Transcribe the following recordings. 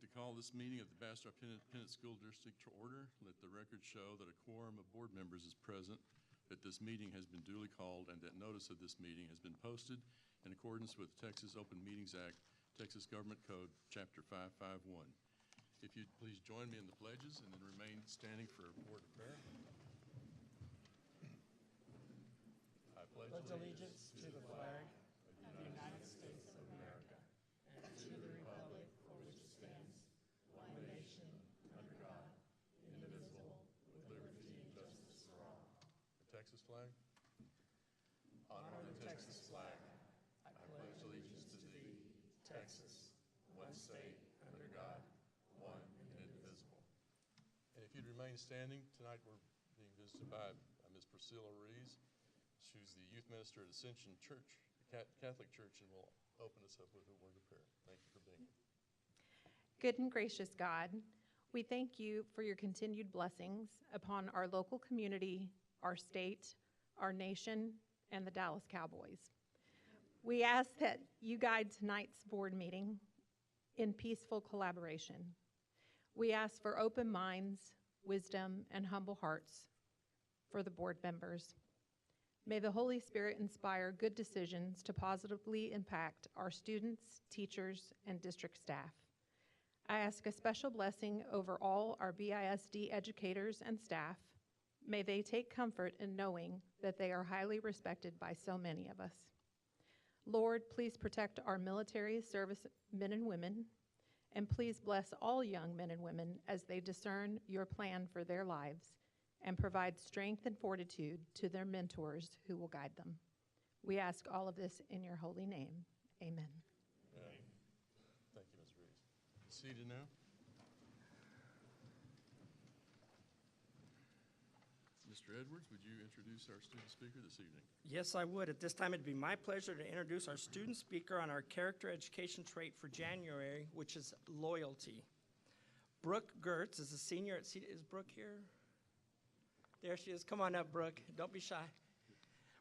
like to call this meeting of the Bastrop Independent School District to order. Let the record show that a quorum of board members is present, that this meeting has been duly called, and that notice of this meeting has been posted in accordance with Texas Open Meetings Act, Texas Government Code, Chapter 551. If you'd please join me in the pledges and then remain standing for a word of prayer. I pledge allegiance to the flag of the United States of America and to the republic for which it stands, one nation, under God, indivisible, with liberty and justice for all. The Texas flag. Honor the Texas flag. I pledge allegiance to thee, Texas, one state, under God, one and indivisible. And if you'd remain standing, tonight we're being visited by Ms. Priscilla Rees. She's the youth minister at Ascension Church, Catholic Church, and will open us up with a word of prayer. Thank you for being here. Good and gracious God, we thank you for your continued blessings upon our local community, our state, our nation, and the Dallas Cowboys. We ask that you guide tonight's board meeting in peaceful collaboration. We ask for open minds, wisdom, and humble hearts for the board members. May the Holy Spirit inspire good decisions to positively impact our students, teachers, and district staff. I ask a special blessing over all our BISD educators and staff. May they take comfort in knowing that they are highly respected by so many of us. Lord, please protect our military service men and women, and please bless all young men and women as they discern your plan for their lives and provide strength and fortitude to their mentors who will guide them. We ask all of this in your holy name. Amen. Thank you, Ms. Rees. Seated now. Mr. Edwards, would you introduce our student speaker this evening? Yes, I would. At this time, it'd be my pleasure to introduce our student speaker on our character education trait for January, which is loyalty. Brooke Gertz is a senior at Cedar. Is Brooke here? There she is. Come on up, Brooke. Don't be shy.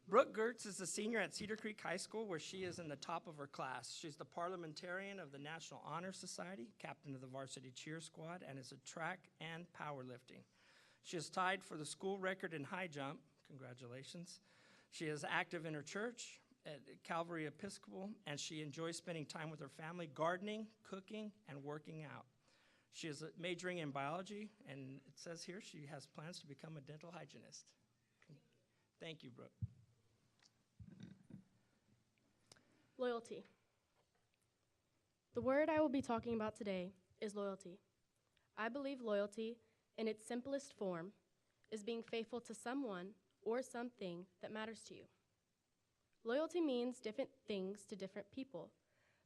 Brooke Gertz is a senior at Cedar Creek High School, where she is in the top of her class. She's the parliamentarian of the National Honor Society, captain of the varsity cheer squad, and is a track and powerlifting. She is tied for the school record in high jump. Congratulations. She is active in her church at Calvary Episcopal, and she enjoys spending time with her family, gardening, cooking, and working out. She is majoring in biology, and it says here she has plans to become a dental hygienist. Thank you, Brooke. Loyalty. The word I will be talking about today is loyalty. I believe loyalty, in its simplest form, is being faithful to someone or something that matters to you. Loyalty means different things to different people,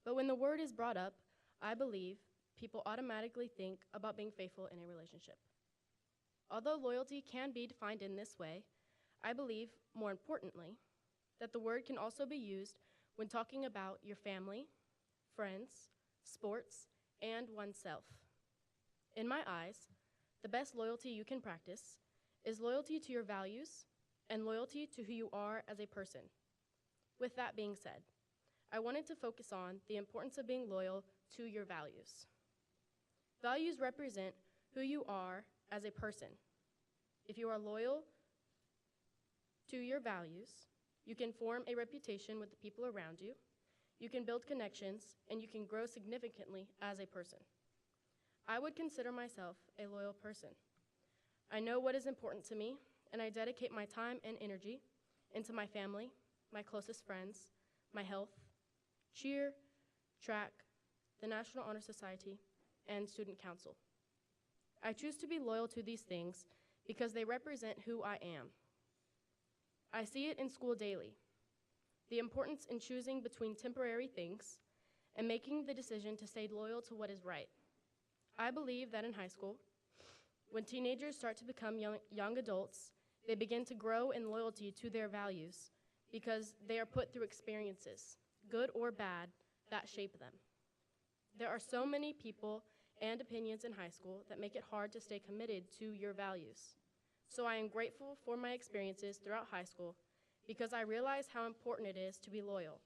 but when the word is brought up, I believe people automatically think about being faithful in a relationship. Although loyalty can be defined in this way, I believe, more importantly, that the word can also be used when talking about your family, friends, sports, and oneself. In my eyes, the best loyalty you can practice is loyalty to your values and loyalty to who you are as a person. With that being said, I wanted to focus on the importance of being loyal to your values. Values represent who you are as a person. If you are loyal to your values, you can form a reputation with the people around you, you can build connections, and you can grow significantly as a person. I would consider myself a loyal person. I know what is important to me, and I dedicate my time and energy into my family, my closest friends, my health, cheer, track, the National Honor Society, and student council. I choose to be loyal to these things because they represent who I am. I see it in school daily, the importance in choosing between temporary things and making the decision to stay loyal to what is right. I believe that in high school, when teenagers start to become young adults, they begin to grow in loyalty to their values because they are put through experiences, good or bad, that shape them. There are so many people and opinions in high school that make it hard to stay committed to your values. So I am grateful for my experiences throughout high school because I realize how important it is to be loyal.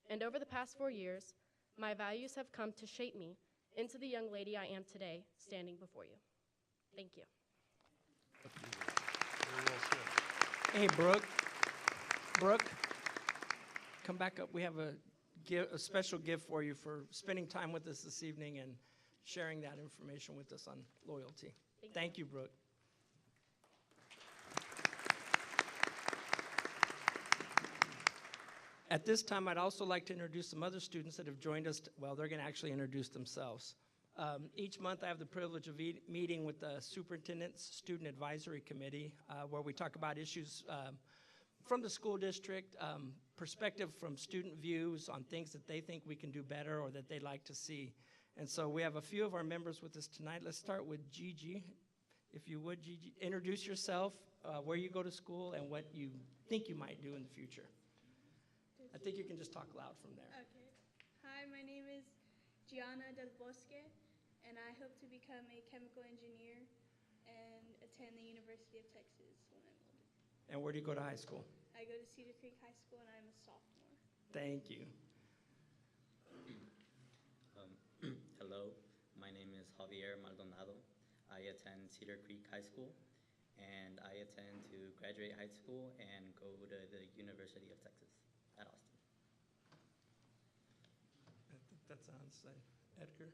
And over the past 4 years, my values have come to shape me into the young lady I am today, standing before you. Thank you. Very well said. Hey, Brooke, come back up. We have a special gift for you for spending time with us this evening and sharing that information with us on loyalty. Thank you, Brooke. At this time, I'd also like to introduce some other students that have joined us. Well, they're going to actually introduce themselves. Each month, I have the privilege of meeting with the Superintendent's Student Advisory Committee, where we talk about issues from the school district, perspective from student views on things that they think we can do better or that they'd like to see. And so we have a few of our members with us tonight. Let's start with Gigi. If you would, Gigi, introduce yourself, where you go to school, and what you think you might do in the future. I think you can just talk loud from there. Okay. Hi, my name is Gianna Del Bosque, and I hope to become a chemical engineer and attend the University of Texas when I'm older. And where do you go to high school? I go to Cedar Creek High School, and I'm a sophomore. Thank you. Hello, my name is Javier Maldonado. I attend Cedar Creek High School, and I intend to graduate high school and go to the University of Texas at Austin. I think that sounds Edgar.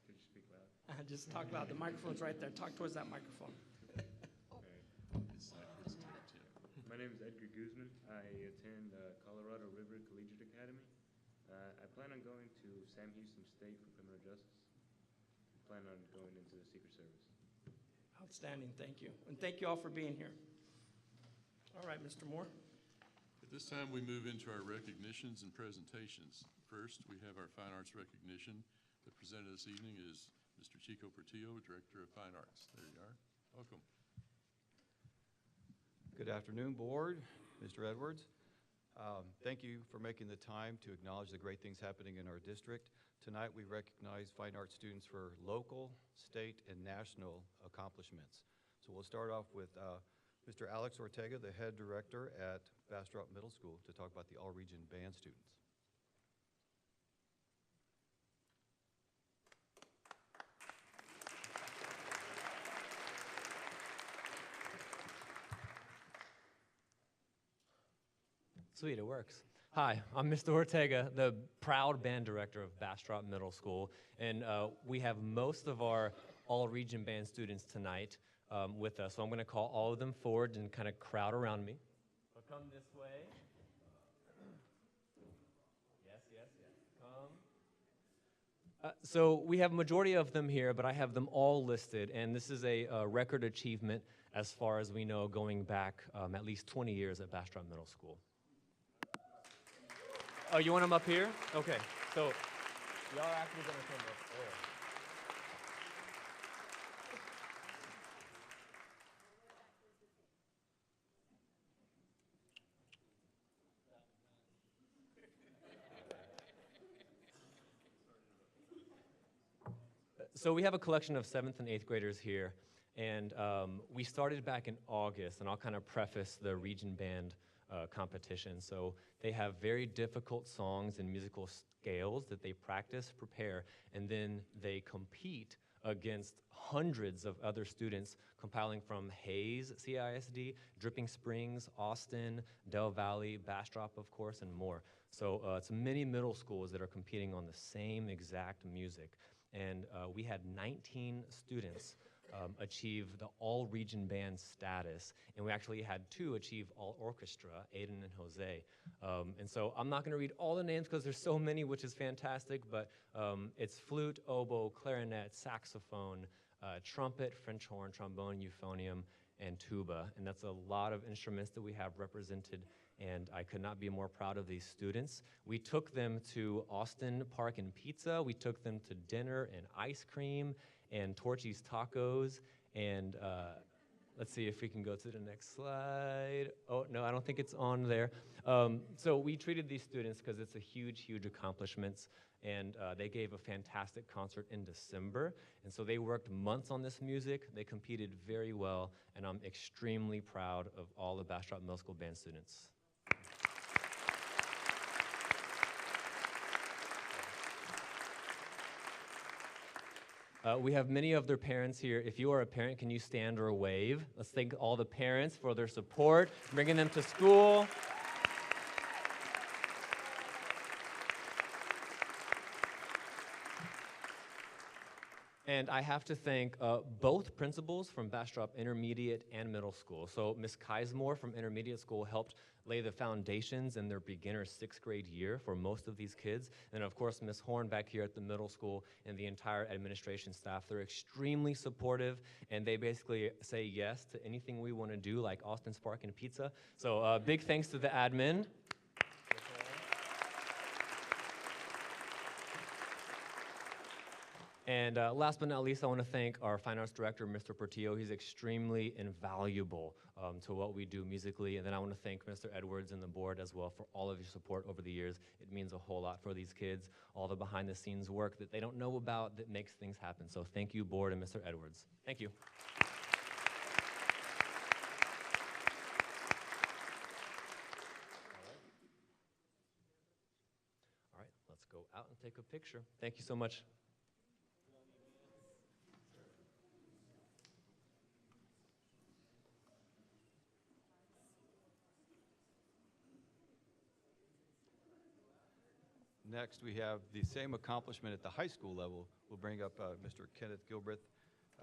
Could you speak loud? Just talk loud. The microphone's right there. Talk towards that microphone. My name is Edgar Guzman. I attend Colorado River Collegiate Academy. I plan on going to Sam Houston State for criminal justice. I plan on going into the Secret Service. Outstanding. Thank you. And thank you all for being here. All right, Mr. Moore. At this time, we move into our recognitions and presentations. First, we have our Fine Arts recognition. The presenter this evening is Mr. Chico Portillo, Director of Fine Arts. There you are. Welcome. Good afternoon, Board, Mr. Edwards. Thank you for making the time to acknowledge the great things happening in our district. Tonight, we recognize fine arts students for local, state, and national accomplishments. So we'll start off with Mr. Alex Ortega, the head director at Bastrop Middle School, to talk about the all-region band students. Sweet, it works. Hi, I'm Mr. Ortega, the proud band director of Bastrop Middle School, and we have most of our all-region band students tonight with us, so I'm going to call all of them forward and kind of crowd around me. So come this way. Yes. Come. So we have a majority of them here, but I have them all listed, and this is a record achievement as far as we know, going back at least 20 years at Bastrop Middle School. Oh, you want them up here? Okay, so y'all are actually going to come up there. So we have a collection of 7th and 8th graders here, and we started back in August, and I'll kind of preface the region band competition. So they have very difficult songs and musical scales that they practice, prepare, and then they compete against hundreds of other students compiling from Hayes CISD, Dripping Springs, Austin, Del Valley, Bastrop, of course, and more. So it's many middle schools that are competing on the same exact music. And we had 19 students achieve the all-region band status, and we actually had 2 achieve all-orchestra, Aiden and Jose. And so I'm not going to read all the names because there's so many, which is fantastic, but it's flute, oboe, clarinet, saxophone, trumpet, French horn, trombone, euphonium, and tuba. And that's a lot of instruments that we have represented, and I could not be more proud of these students. We took them to Austin Park and Pizza. We took them to dinner and ice cream and Torchy's Tacos, and let's see if we can go to the next slide. Oh, no, I don't think it's on there. So we treated these students because it's a huge, huge accomplishment, and they gave a fantastic concert in December, and so they worked months on this music. They competed very well, and I'm extremely proud of all the Bastrop Middle School band students. We have many of their parents here. If you are a parent, can you stand or wave? Let's thank all the parents for their support, bringing them to school. And I have to thank both principals from Bastrop Intermediate and Middle School. So Ms. Keismore from Intermediate School helped lay the foundations in their beginner 6th grade year for most of these kids. And of course, Ms. Horn back here at the middle school and the entire administration staff. They're extremely supportive, and they basically say yes to anything we want to do, like Austin Spark and Pizza. So big thanks to the admin. And last but not least, I want to thank our Fine Arts Director, Mr. Portillo. He's extremely invaluable to what we do musically. And then I want to thank Mr. Edwards and the board as well for all of your support over the years. It means a whole lot for these kids, all the behind-the-scenes work that they don't know about that makes things happen. So thank you, board, and Mr. Edwards. Thank you. All right, let's go out and take a picture. Thank you so much. Next, we have the same accomplishment at the high school level. We'll bring up Mr. Kenneth Gilbreth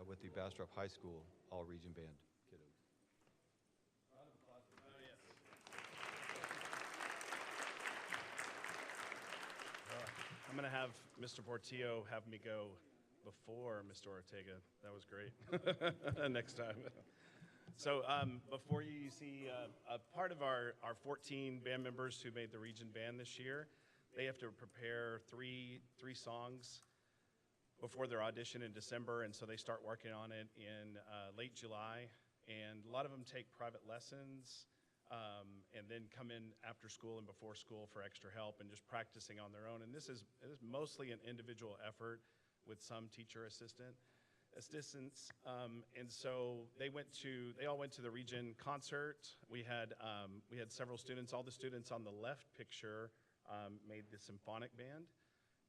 with the Bastrop High School All-Region Band. Kiddos. I'm going to have Mr. Portillo have me go before Mr. Ortega. That was great. Next time. So before you see a part of our 14 band members who made the region band this year, they have to prepare three songs before their audition in December, and so they start working on it in late July. And a lot of them take private lessons and then come in after school and before school for extra help and just practicing on their own. And this is mostly an individual effort with some teacher assistants. And so they all went to the region concert. We had several students. All the students on the left picture made the symphonic band,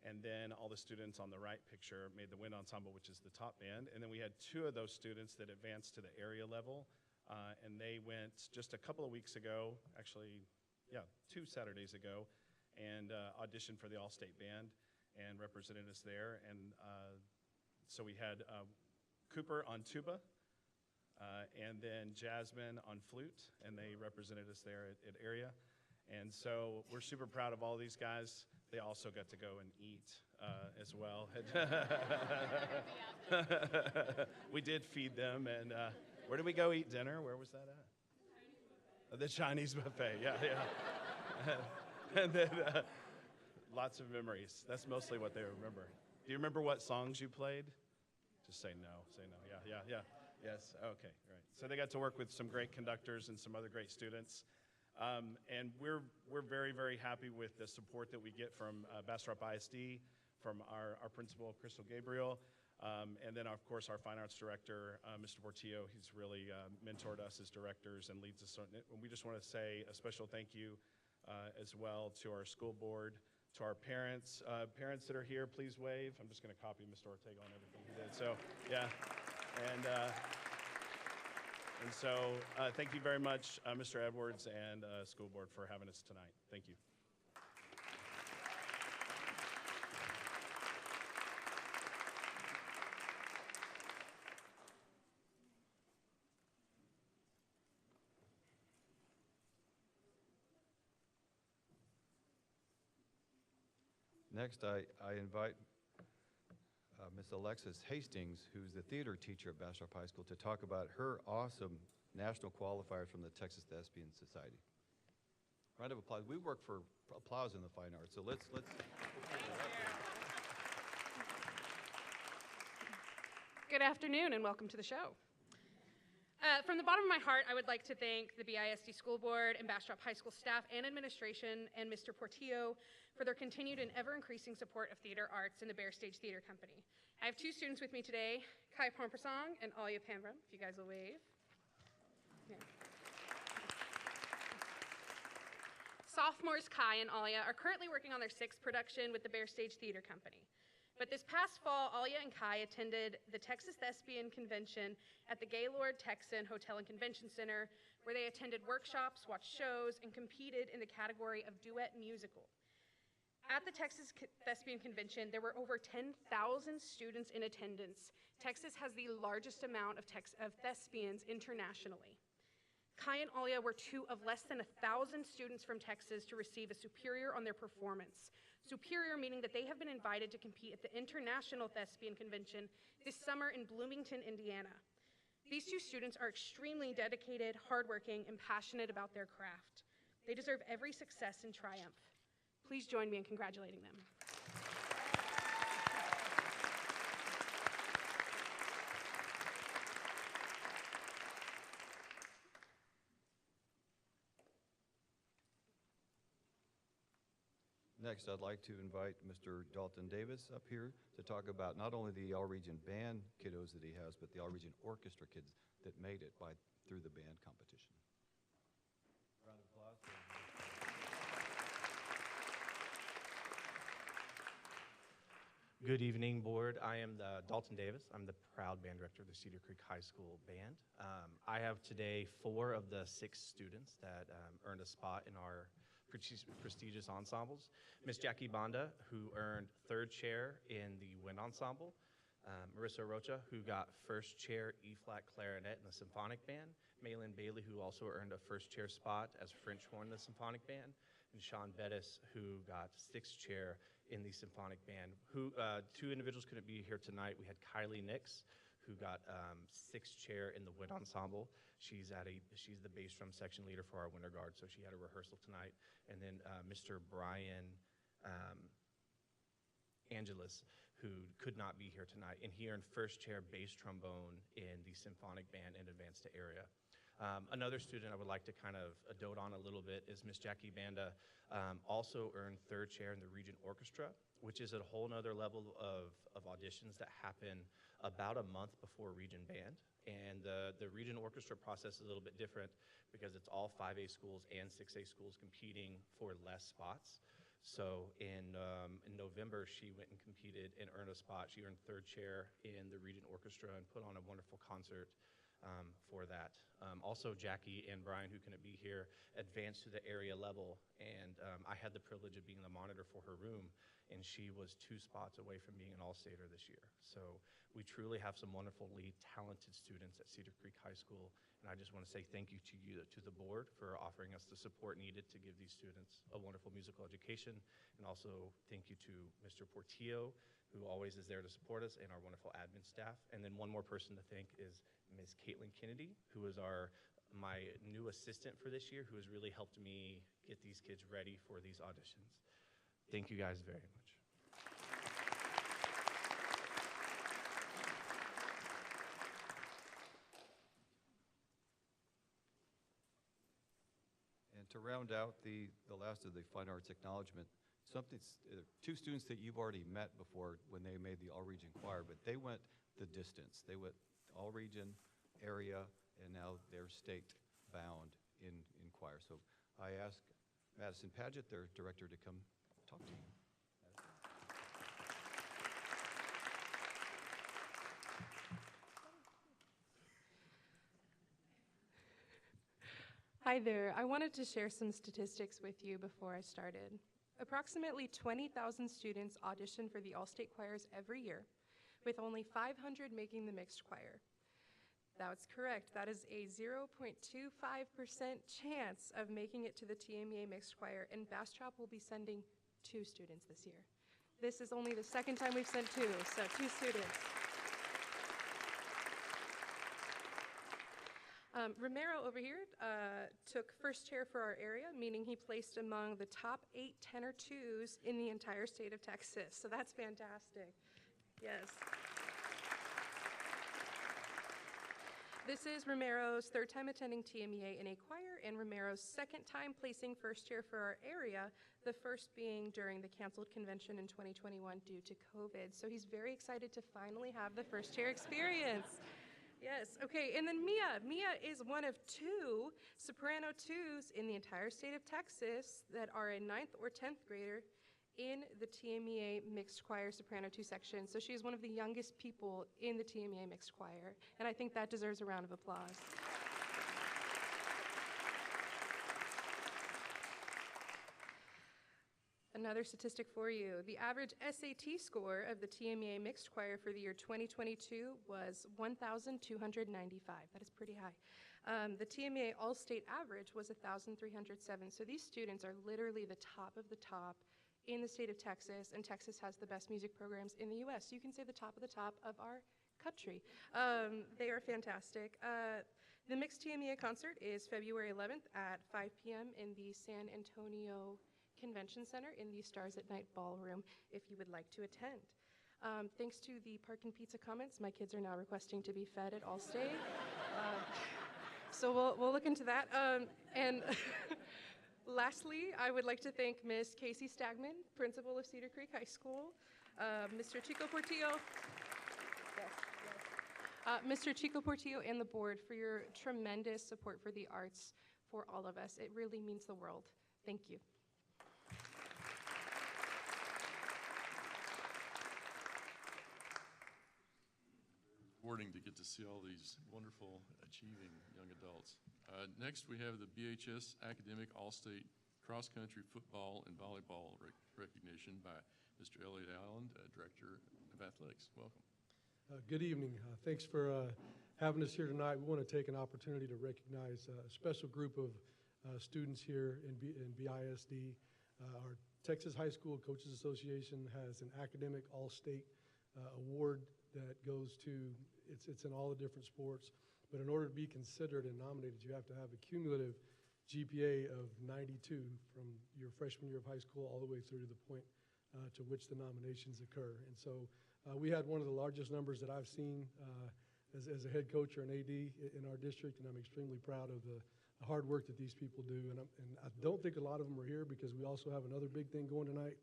and then all the students on the right picture made the wind ensemble, which is the top band. And then we had 2 of those students that advanced to the area level, and they went just a couple of weeks ago, actually, 2 Saturdays ago, and auditioned for the All-State Band and represented us there. And so we had Cooper on tuba, and then Jasmine on flute, and they represented us there at area. And so we're super proud of all these guys. They also got to go and eat as well. We did feed them, and where did we go eat dinner? Where was that at? The Chinese buffet, yeah. And then lots of memories. That's mostly what they remember. Do you remember what songs you played? Just say no, yeah. Yes, okay, right. So they got to work with some great conductors and some other great students. And we're very, very happy with the support that we get from Bastrop ISD, from our principal, Crystal Gabriel, and then, of course, our Fine Arts Director, Mr. Portillo. He's really mentored us as directors and leads us on it. And we just want to say a special thank you as well to our school board, to our parents. Parents that are here, please wave. I'm just going to copy Mr. Ortega on everything he did. So, yeah. And so thank you very much, Mr. Edwards and school board, for having us tonight. Thank you. Next, I invite Ms. Alexis Hastings, who's the theater teacher at Bastrop High School, to talk about her awesome national qualifiers from the Texas Thespian Society. Round of applause. We work for applause in the fine arts, so let's. Good afternoon and welcome to the show. From the bottom of my heart, I would like to thank the BISD School Board and Bastrop High School staff and administration and Mr. Portillo for their continued and ever-increasing support of theater arts and the Bear Stage Theater Company. I have 2 students with me today, Kai Pompersong and Alia Pambram, if you guys will wave. Yeah. Sophomores Kai and Alia are currently working on their 6th production with the Bear Stage Theater Company. But this past fall, Alia and Kai attended the Texas Thespian Convention at the Gaylord Texan Hotel and Convention Center, where they attended workshops, watched shows, and competed in the category of duet musical. At the Texas Thespian Convention, there were over 10,000 students in attendance. Texas has the largest amount of thespians internationally. Kai and Alia were two of less than 1,000 students from Texas to receive a superior on their performance. Superior meaning that they have been invited to compete at the International Thespian Convention this summer in Bloomington, Indiana. These two students are extremely dedicated, hardworking, and passionate about their craft. They deserve every success and triumph. Please join me in congratulating them. Next, I'd like to invite Mr. Dalton Davis up here to talk about not only the All-Region Band kiddos that he has, but the All-Region Orchestra kids that made it through the band competition. Round of applause. Good evening, board. I am Dalton Davis. I'm the proud band director of the Cedar Creek High School Band. I have today 4 of the 6 students that earned a spot in our prestigious ensembles. Miss Jackie Banda, who earned 3rd chair in the wind ensemble. Marissa Rocha, who got 1st chair E-flat clarinet in the symphonic band. Maylin Bailey, who also earned a 1st chair spot as French horn in the symphonic band. And Sean Bettis, who got 6th chair in the symphonic band. 2 individuals couldn't be here tonight. We had Kylie Nix, who got 6th chair in the wind ensemble. She's the bass drum section leader for our winter guard, so she had a rehearsal tonight. And then Mr. Brian Angelis, who could not be here tonight, and he earned 1st chair bass trombone in the symphonic band and advanced to area. Another student I would like to kind of dote on a little bit is Miss Jackie Banda, also earned 3rd chair in the Region Orchestra, which is a whole nother level of auditions that happen about a month before Region Band. And the Region Orchestra process is a little bit different because it's all 5A schools and 6A schools competing for less spots. So in November, she went and competed and earned a spot. She earned 3rd chair in the Region Orchestra and put on a wonderful concert for that. Also, Jackie and Brian, who couldn't be here, advanced to the area level, and I had the privilege of being the monitor for her room, and she was 2 spots away from being an all-stater this year. So we truly have some wonderfully talented students at Cedar Creek High School, and I just want to say thank you to the board for offering us the support needed to give these students a wonderful musical education, and also thank you to Mr. Portillo, who always is there to support us, and our wonderful admin staff. And then one more person to thank is Ms. Caitlin Kennedy, who is my new assistant for this year, who has really helped me get these kids ready for these auditions. Thank you guys very much. And to round out the last of the fine arts acknowledgement, 2 students that you've already met before when they made the all-region choir, but they went the distance. They went all-region, area, and now they're state-bound in choir. So I ask Madison Paget, their director, to come talk to you. Hi there. I wanted to share some statistics with you before I started. Approximately 20,000 students audition for the All-State Choirs every year, with only 500 making the mixed choir. That's correct. That is a 0.25% chance of making it to the TMEA mixed choir, and Bastrop will be sending 2 students this year. This is only the 2nd time we've sent 2, so 2 students. Romero over here took 1st chair for our area, meaning he placed among the top 8 tenor 2s in the entire state of Texas. So that's fantastic. Yes. This is Romero's 3rd time attending TMEA in a choir, and Romero's 2nd time placing 1st chair for our area, the 1st being during the canceled convention in 2021 due to COVID. So he's very excited to finally have the 1st chair experience. Yes, okay, and then Mia. Mia is one of 2 soprano 2s in the entire state of Texas that are a 9th or 10th grader in the TMEA Mixed Choir Soprano 2 section. So she is one of the youngest people in the TMEA Mixed Choir, and I think that deserves a round of applause. Another statistic for you. The average SAT score of the TMEA Mixed Choir for the year 2022 was 1,295. That is pretty high. The TMEA All-State average was 1,307. So these students are literally the top of the top in the state of Texas, and Texas has the best music programs in the U.S. So you can say the top of the top of our country. They are fantastic. The Mixed TMEA concert is February 11th at 5 p.m. in the San Antonio Convention Center in the Stars at Night Ballroom if you would like to attend. Thanks to the Park and Pizza comments, my kids are now requesting to be fed at Allstate. So we'll look into that. And lastly, I would like to thank Ms. Casey Stagman, principal of Cedar Creek High School, Mr. Chico Portillo, Mr. Chico Portillo and the board for your tremendous support for the arts for all of us. It really means the world. Thank you. Rewarding to get to see all these wonderful, achieving young adults. Next, we have the BHS Academic All-State Cross-Country Football and Volleyball recognition by Mr. Elliot Allen, Director of Athletics. Welcome. Good evening. Thanks for having us here tonight. We want to take an opportunity to recognize a special group of students here in BISD. Our Texas High School Coaches Association has an Academic All-State award that goes to, it's in all the different sports, but in order to be considered and nominated, you have to have a cumulative GPA of 92 from your freshman year of high school all the way through to the point to which the nominations occur. And so we had one of the largest numbers that I've seen as a head coach or an AD in our district, and I'm extremely proud of the hard work that these people do. And I don't think a lot of them are here because we also have another big thing going tonight,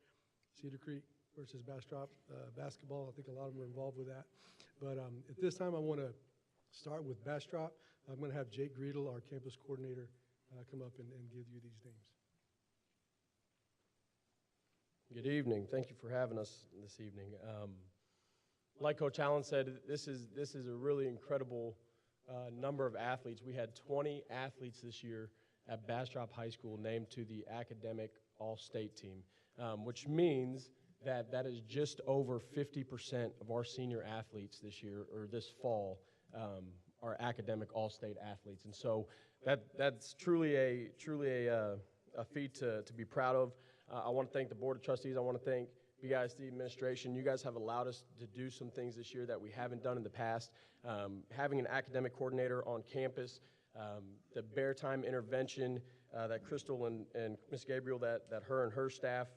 Cedar Creek versus Bastrop basketball. I think a lot of them are involved with that. But at this time, I want to start with Bastrop. I'm going to have Jake Greedle, our campus coordinator, come up and give you these names. Good evening. Thank you for having us this evening. Like Coach Allen said, this is a really incredible number of athletes. We had 20 athletes this year at Bastrop High School named to the Academic All-State team, which means that is just over 50% of our senior athletes this year, or this fall, are academic all-state athletes. And so that's truly a feat to be proud of. I want to thank the Board of Trustees. I want to thank BISD administration. You guys have allowed us to do some things this year that we haven't done in the past. Having an academic coordinator on campus, the bear time intervention that Crystal and Ms. Gabriel, that her and her staff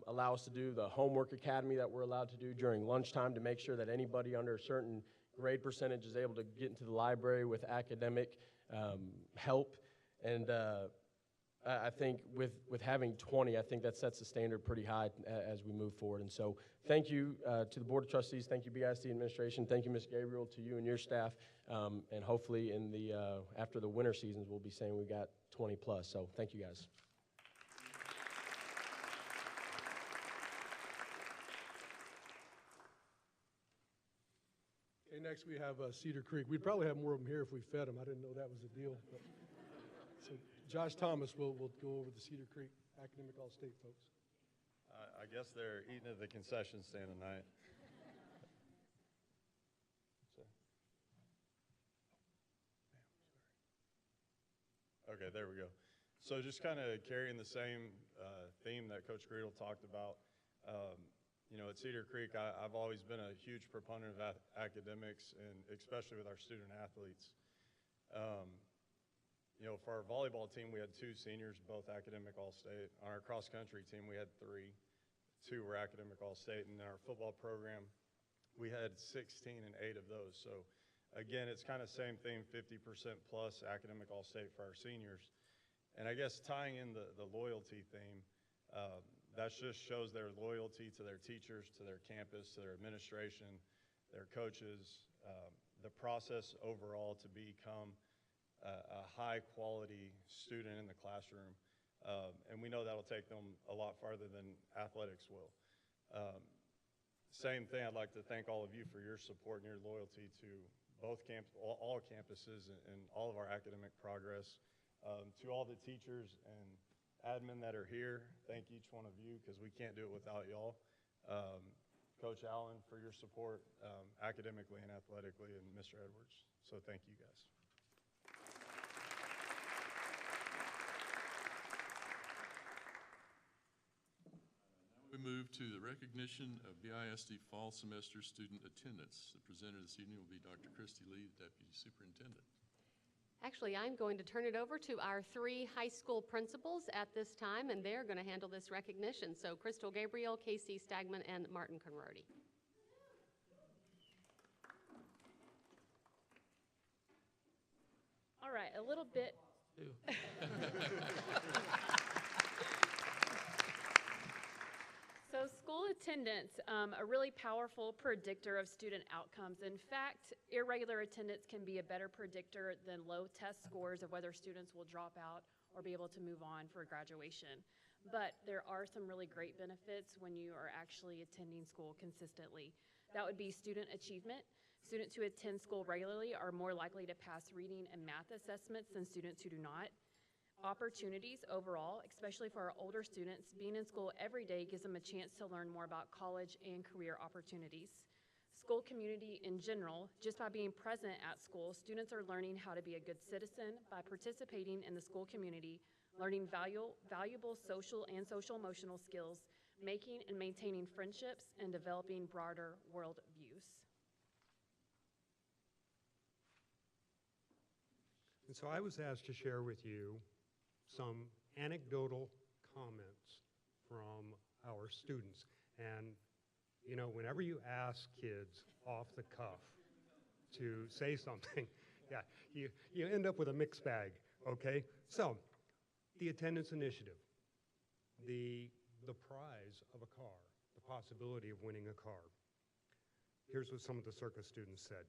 allow us to do, the homework academy that we're allowed to do during lunchtime to make sure that anybody under a certain grade percentage is able to get into the library with academic help. And I think with having 20, I think that sets the standard pretty high as we move forward. And so thank you to the Board of Trustees, thank you BISD administration, thank you Ms. Gabriel, to you and your staff, and hopefully in the after the winter seasons we'll be saying we got 20 plus. So thank you guys. Okay, next we have Cedar Creek. We'd probably have more of them here if we fed them. I didn't know that was a deal. But. So Josh Thomas will go over the Cedar Creek Academic All-State folks. I guess they're eating at the concession stand tonight. Okay, there we go. So just kind of carrying the same theme that Coach Greedle talked about. You know, at Cedar Creek, I've always been a huge proponent of academics, and especially with our student athletes. You know, for our volleyball team, we had 2 seniors, both academic all-state. On our cross-country team, we had 3. 2 were academic all-state. And in our football program, we had 16 and 8 of those. So, again, it's kind of same thing, 50% plus academic all-state for our seniors. And I guess tying in the loyalty theme, that just shows their loyalty to their teachers, to their campus, to their administration, their coaches, the process overall to become a high-quality student in the classroom. And we know that'll take them a lot farther than athletics will. Same thing, I'd like to thank all of you for your support and your loyalty to all campuses and all of our academic progress. To all the teachers and admin that are here, thank each one of you, because we can't do it without y'all. Coach Allen, for your support academically and athletically, and Mr. Edwards. So thank you guys. We move to the recognition of BISD fall semester student attendance. The presenter this evening will be Dr. Christy Lee, the Deputy Superintendent. Actually, I'm going to turn it over to our 3 high school principals at this time, and they're going to handle this recognition. So Crystal Gabriel, Casey Stagman, and Martin Conrody. All right, a little bit. So school attendance, a really powerful predictor of student outcomes. In fact, irregular attendance can be a better predictor than low test scores of whether students will drop out or be able to move on for graduation. But there are some really great benefits when you are actually attending school consistently. That would be student achievement. Students who attend school regularly are more likely to pass reading and math assessments than students who do not. Opportunities overall, especially for our older students, being in school every day gives them a chance to learn more about college and career opportunities. School community in general, just by being present at school, students are learning how to be a good citizen by participating in the school community, learning valuable social and social-emotional skills, making and maintaining friendships, and developing broader world views. And so I was asked to share with you some anecdotal comments from our students. And, you know, whenever you ask kids off the cuff to say something, yeah, you end up with a mixed bag, okay? So, the attendance initiative, the prize of a car, the possibility of winning a car. Here's what some of the circus students said.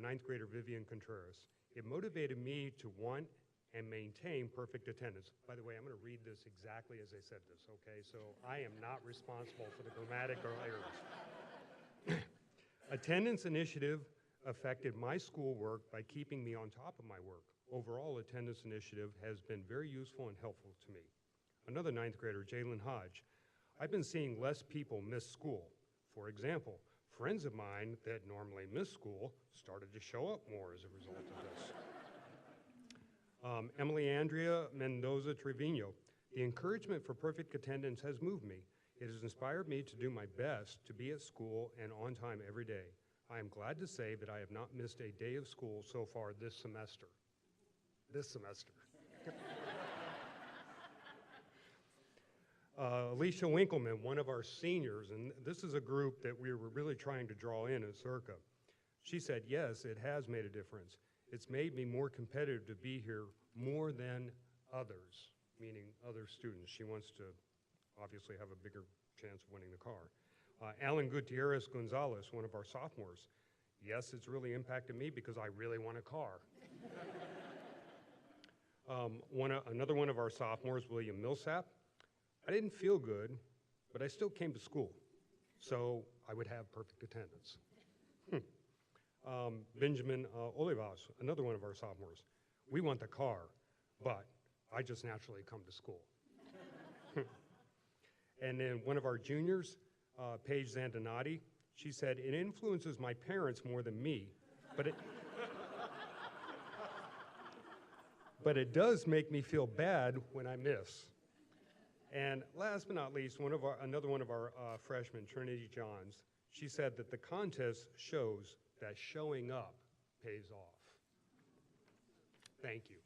9th grader Vivian Contreras. It motivated me to want and maintain perfect attendance. By the way, I'm going to read this exactly as I said this, okay? So I am not responsible for the grammatical errors. Attendance initiative affected my schoolwork by keeping me on top of my work. Overall, attendance initiative has been very useful and helpful to me. Another 9th grader, Jalen Hodge. I've been seeing less people miss school. For example, friends of mine that normally miss school started to show up more as a result of this. Emily Andrea Mendoza Trevino. The encouragement for perfect attendance has moved me. It has inspired me to do my best to be at school and on time every day. I am glad to say that I have not missed a day of school so far this semester. Alicia Winkleman, one of our seniors, and this is a group that we were really trying to draw in at Circa. She said, yes, it has made a difference. It's made me more competitive to be here more than others, meaning other students. She wants to obviously have a bigger chance of winning the car. Alan Gutierrez Gonzalez, one of our sophomores. Yes, it's really impacted me because I really want a car. Another one of our sophomores, William Millsap. I didn't feel good, but I still came to school, so I would have perfect attendance. Benjamin Olivas, another one of our sophomores. We want the car, but I just naturally come to school. And then one of our juniors, Paige Zandonati, she said, it influences my parents more than me, but it does make me feel bad when I miss. And last but not least, another one of our freshmen, Trinity Johns, she said that the contest shows that showing up pays off. Thank you.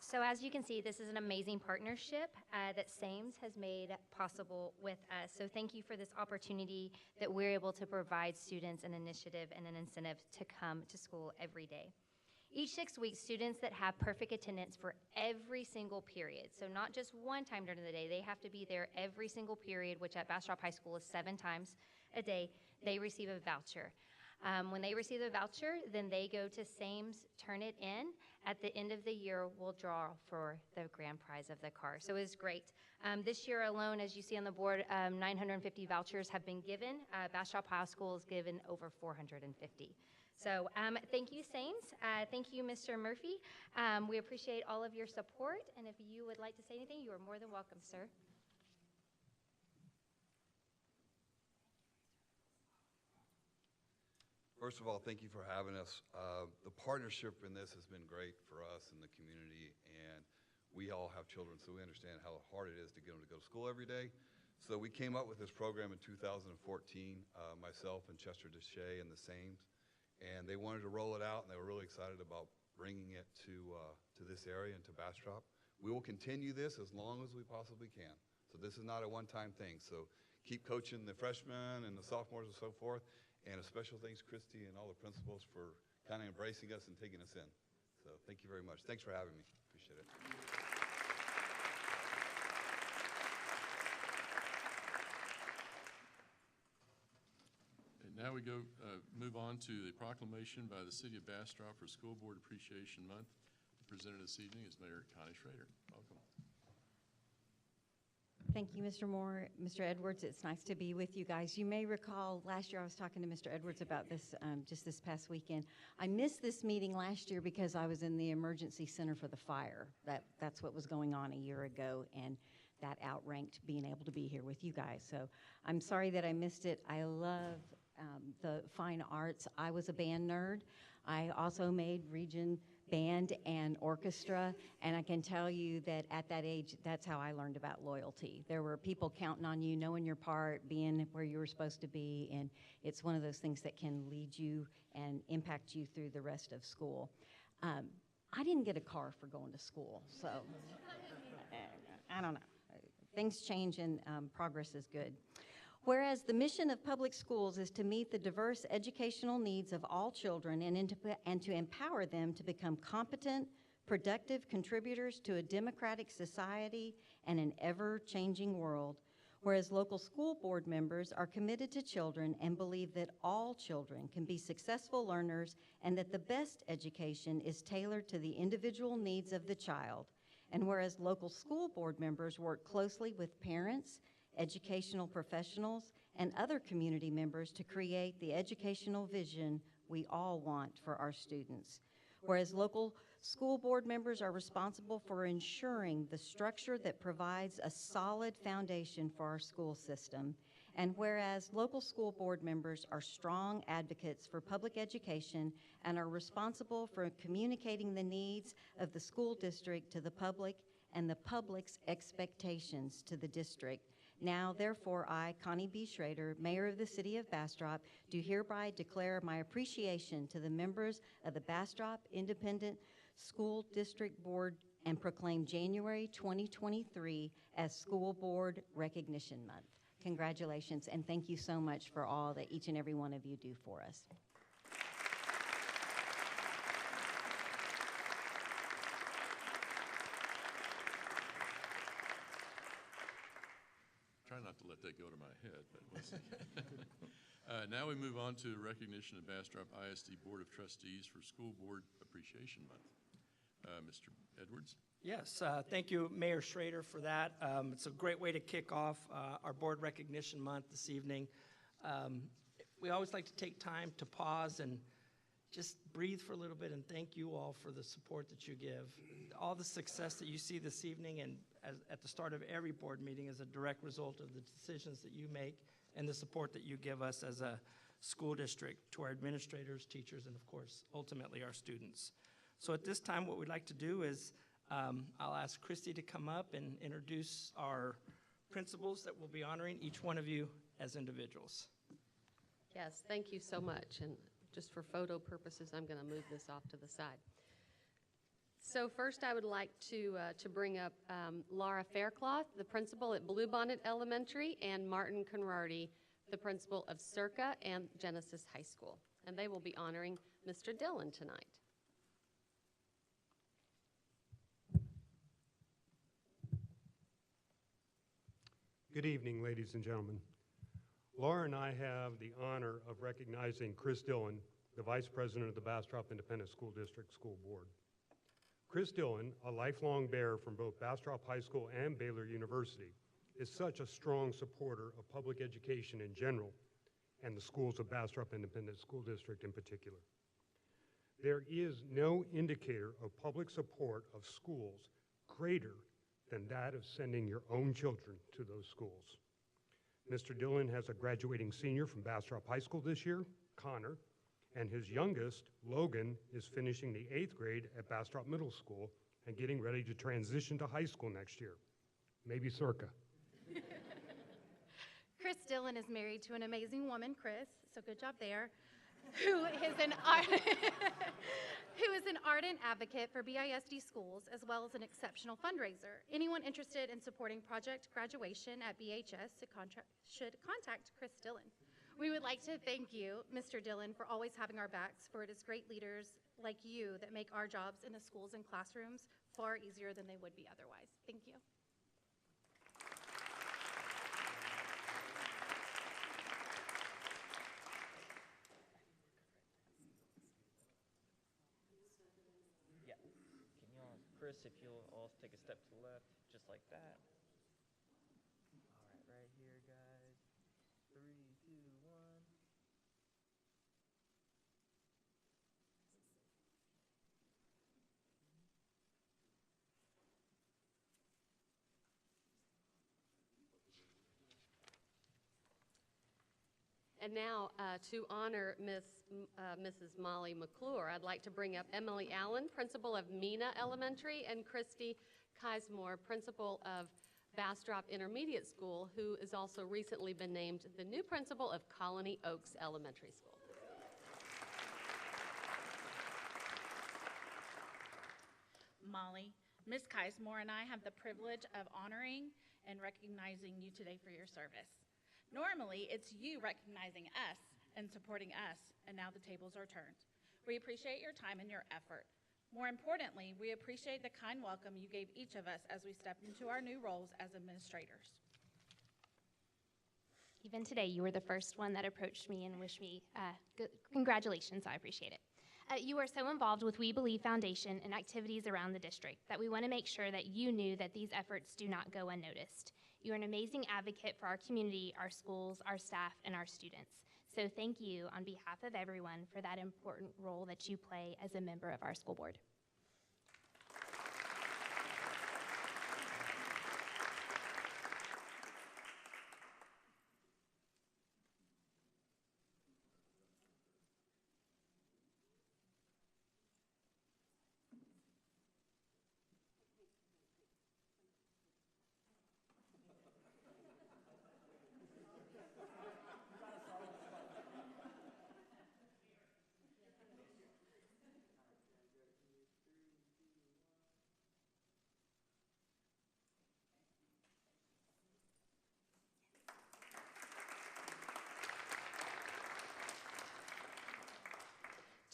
So as you can see, this is an amazing partnership that SAMES has made possible with us. So thank you for this opportunity that we're able to provide students an initiative and an incentive to come to school every day. Each 6 weeks, students that have perfect attendance for every single period, so not just one time during the day, they have to be there every single period, which at Bastrop High School is 7 times a day, they receive a voucher. When they receive the voucher, then they go to Sames, turn it in. At the end of the year, we'll draw for the grand prize of the car. So it was great. This year alone, as you see on the board, 950 vouchers have been given. Bastrop High School has given over 450. So thank you, Sames. Thank you, Mr. Murphy. We appreciate all of your support. And if you would like to say anything, you are more than welcome, sir. First of all, thank you for having us. The partnership in this has been great for us and the community, and we all have children, so we understand how hard it is to get them to go to school every day. So we came up with this program in 2014, myself and Chester Deshay and the Sames, and they wanted to roll it out, and they were really excited about bringing it to this area and to Bastrop. We will continue this as long as we possibly can. So this is not a one-time thing. So keep coaching the freshmen and the sophomores and so forth. And a special thanks, Christy, and all the principals for kind of embracing us and taking us in. So thank you very much. Thanks for having me. Appreciate it. And now we move on to the proclamation by the City of Bastrop for School Board Appreciation Month. Presented this evening is Mayor Connie Schrader. Welcome. Thank you, Mr. Moore. Mr. Edwards, it's nice to be with you guys. You may recall last year I was talking to Mr. Edwards about this just this past weekend. I missed this meeting last year because I was in the emergency center for the fire. That's what was going on a year ago, and that outranked being able to be here with you guys. So I'm sorry that I missed it. I love the fine arts. I was a band nerd. I also made region band and orchestra, and I can tell you that at that age, that's how I learned about loyalty. There were people counting on you, knowing your part, being where you were supposed to be, and it's one of those things that can lead you and impact you through the rest of school. I didn't get a car for going to school, so I don't know. Things change and progress is good. Whereas the mission of public schools is to meet the diverse educational needs of all children and to empower them to become competent, productive contributors to a democratic society and an ever-changing world. Whereas local school board members are committed to children and believe that all children can be successful learners and that the best education is tailored to the individual needs of the child. And whereas local school board members work closely with parents, educational professionals, and other community members to create the educational vision we all want for our students. Whereas local school board members are responsible for ensuring the structure that provides a solid foundation for our school system. And whereas local school board members are strong advocates for public education and are responsible for communicating the needs of the school district to the public and the public's expectations to the district. Now, therefore, I, Connie B. Schrader, Mayor of the City of Bastrop, do hereby declare my appreciation to the members of the Bastrop Independent School District Board and proclaim January 2023 as School Board Recognition Month. Congratulations, and thank you so much for all that each and every one of you do for us. Try not to let that go to my head, but we'll see. Now we move on to recognition of Bastrop ISD Board of Trustees for School Board Appreciation Month. Mr. Edwards? Yes, thank you, Mayor Schrader, for that. It's a great way to kick off our Board Recognition Month this evening. We always like to take time to pause and just breathe for a little bit and thank you all for the support that you give. All the success that you see this evening and at the start of every board meeting is a direct result of the decisions that you make and the support that you give us as a school district to our administrators, teachers, and of course, ultimately our students. So at this time, what we'd like to do is I'll ask Christy to come up and introduce our principals that will be honoring each one of you as individuals. Yes, thank you so much. And just for photo purposes, I'm going to move this off to the side. So first, I would like to bring up Laura Faircloth, the principal at Bluebonnet Elementary, and Martin Conrarty, the principal of Circa and Genesis High School. And they will be honoring Mr. Dillon tonight. Good evening, ladies and gentlemen. Laura and I have the honor of recognizing Chris Dillon, the Vice President of the Bastrop Independent School District School Board. Chris Dillon, a lifelong Bear from both Bastrop High School and Baylor University, is such a strong supporter of public education in general and the schools of Bastrop Independent School District in particular. There is no indicator of public support of schools greater than that of sending your own children to those schools. Mr. Dillon has a graduating senior from Bastrop High School this year, Connor, and his youngest, Logan, is finishing the 8th grade at Bastrop Middle School and getting ready to transition to high school next year, maybe circa. Chris Dillon is married to an amazing woman, Chris, so good job there, who is an ardent advocate for BISD schools as well as an exceptional fundraiser. Anyone interested in supporting Project Graduation at BHS should contact Chris Dillon. We would like to thank you, Mr. Dillon, for always having our backs, for it is great leaders like you that make our jobs in the schools and classrooms far easier than they would be otherwise. Thank you. Chris, if you'll all take a step to the left, just like that. All right, right here, guys. 3, 2, 1. And now, to honor Mrs. Molly McClure, I'd like to bring up Emily Allen, principal of Mena Elementary, and Christy Kismore, principal of Bastrop Intermediate School, who has also recently been named the new principal of Colony Oaks Elementary School. Molly, Ms. Kismore and I have the privilege of honoring and recognizing you today for your service. Normally, it's you recognizing us and supporting us, and now the tables are turned. We appreciate your time and your effort. More importantly, we appreciate the kind welcome you gave each of us as we stepped into our new roles as administrators. Even today, you were the first one that approached me and wished me congratulations. I appreciate it. You are so involved with We Believe Foundation and activities around the district that we want to make sure that you knew that these efforts do not go unnoticed. You are an amazing advocate for our community, our schools, our staff, and our students. So thank you on behalf of everyone for that important role that you play as a member of our school board.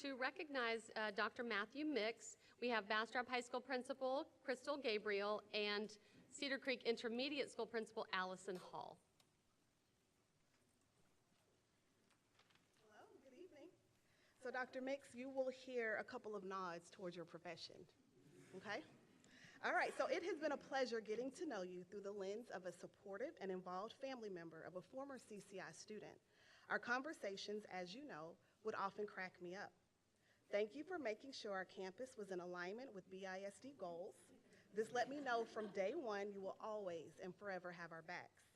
To recognize Dr. Matthew Mix, we have Bastrop High School Principal Crystal Gabriel and Cedar Creek Intermediate School Principal Allison Hall. Hello, good evening. So Dr. Mix, you will hear a couple of nods towards your profession, okay? All right, so it has been a pleasure getting to know you through the lens of a supportive and involved family member of a former CCI student. Our conversations, as you know, would often crack me up. Thank you for making sure our campus was in alignment with BISD goals. This let me know from day one you will always and forever have our backs.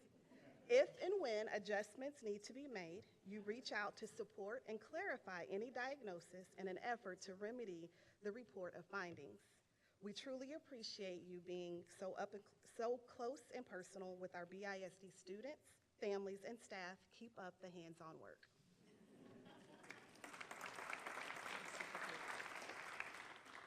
If and when adjustments need to be made, you reach out to support and clarify any diagnosis in an effort to remedy the report of findings. We truly appreciate you being so close and personal with our BISD students, families, and staff. Keep up the hands-on work.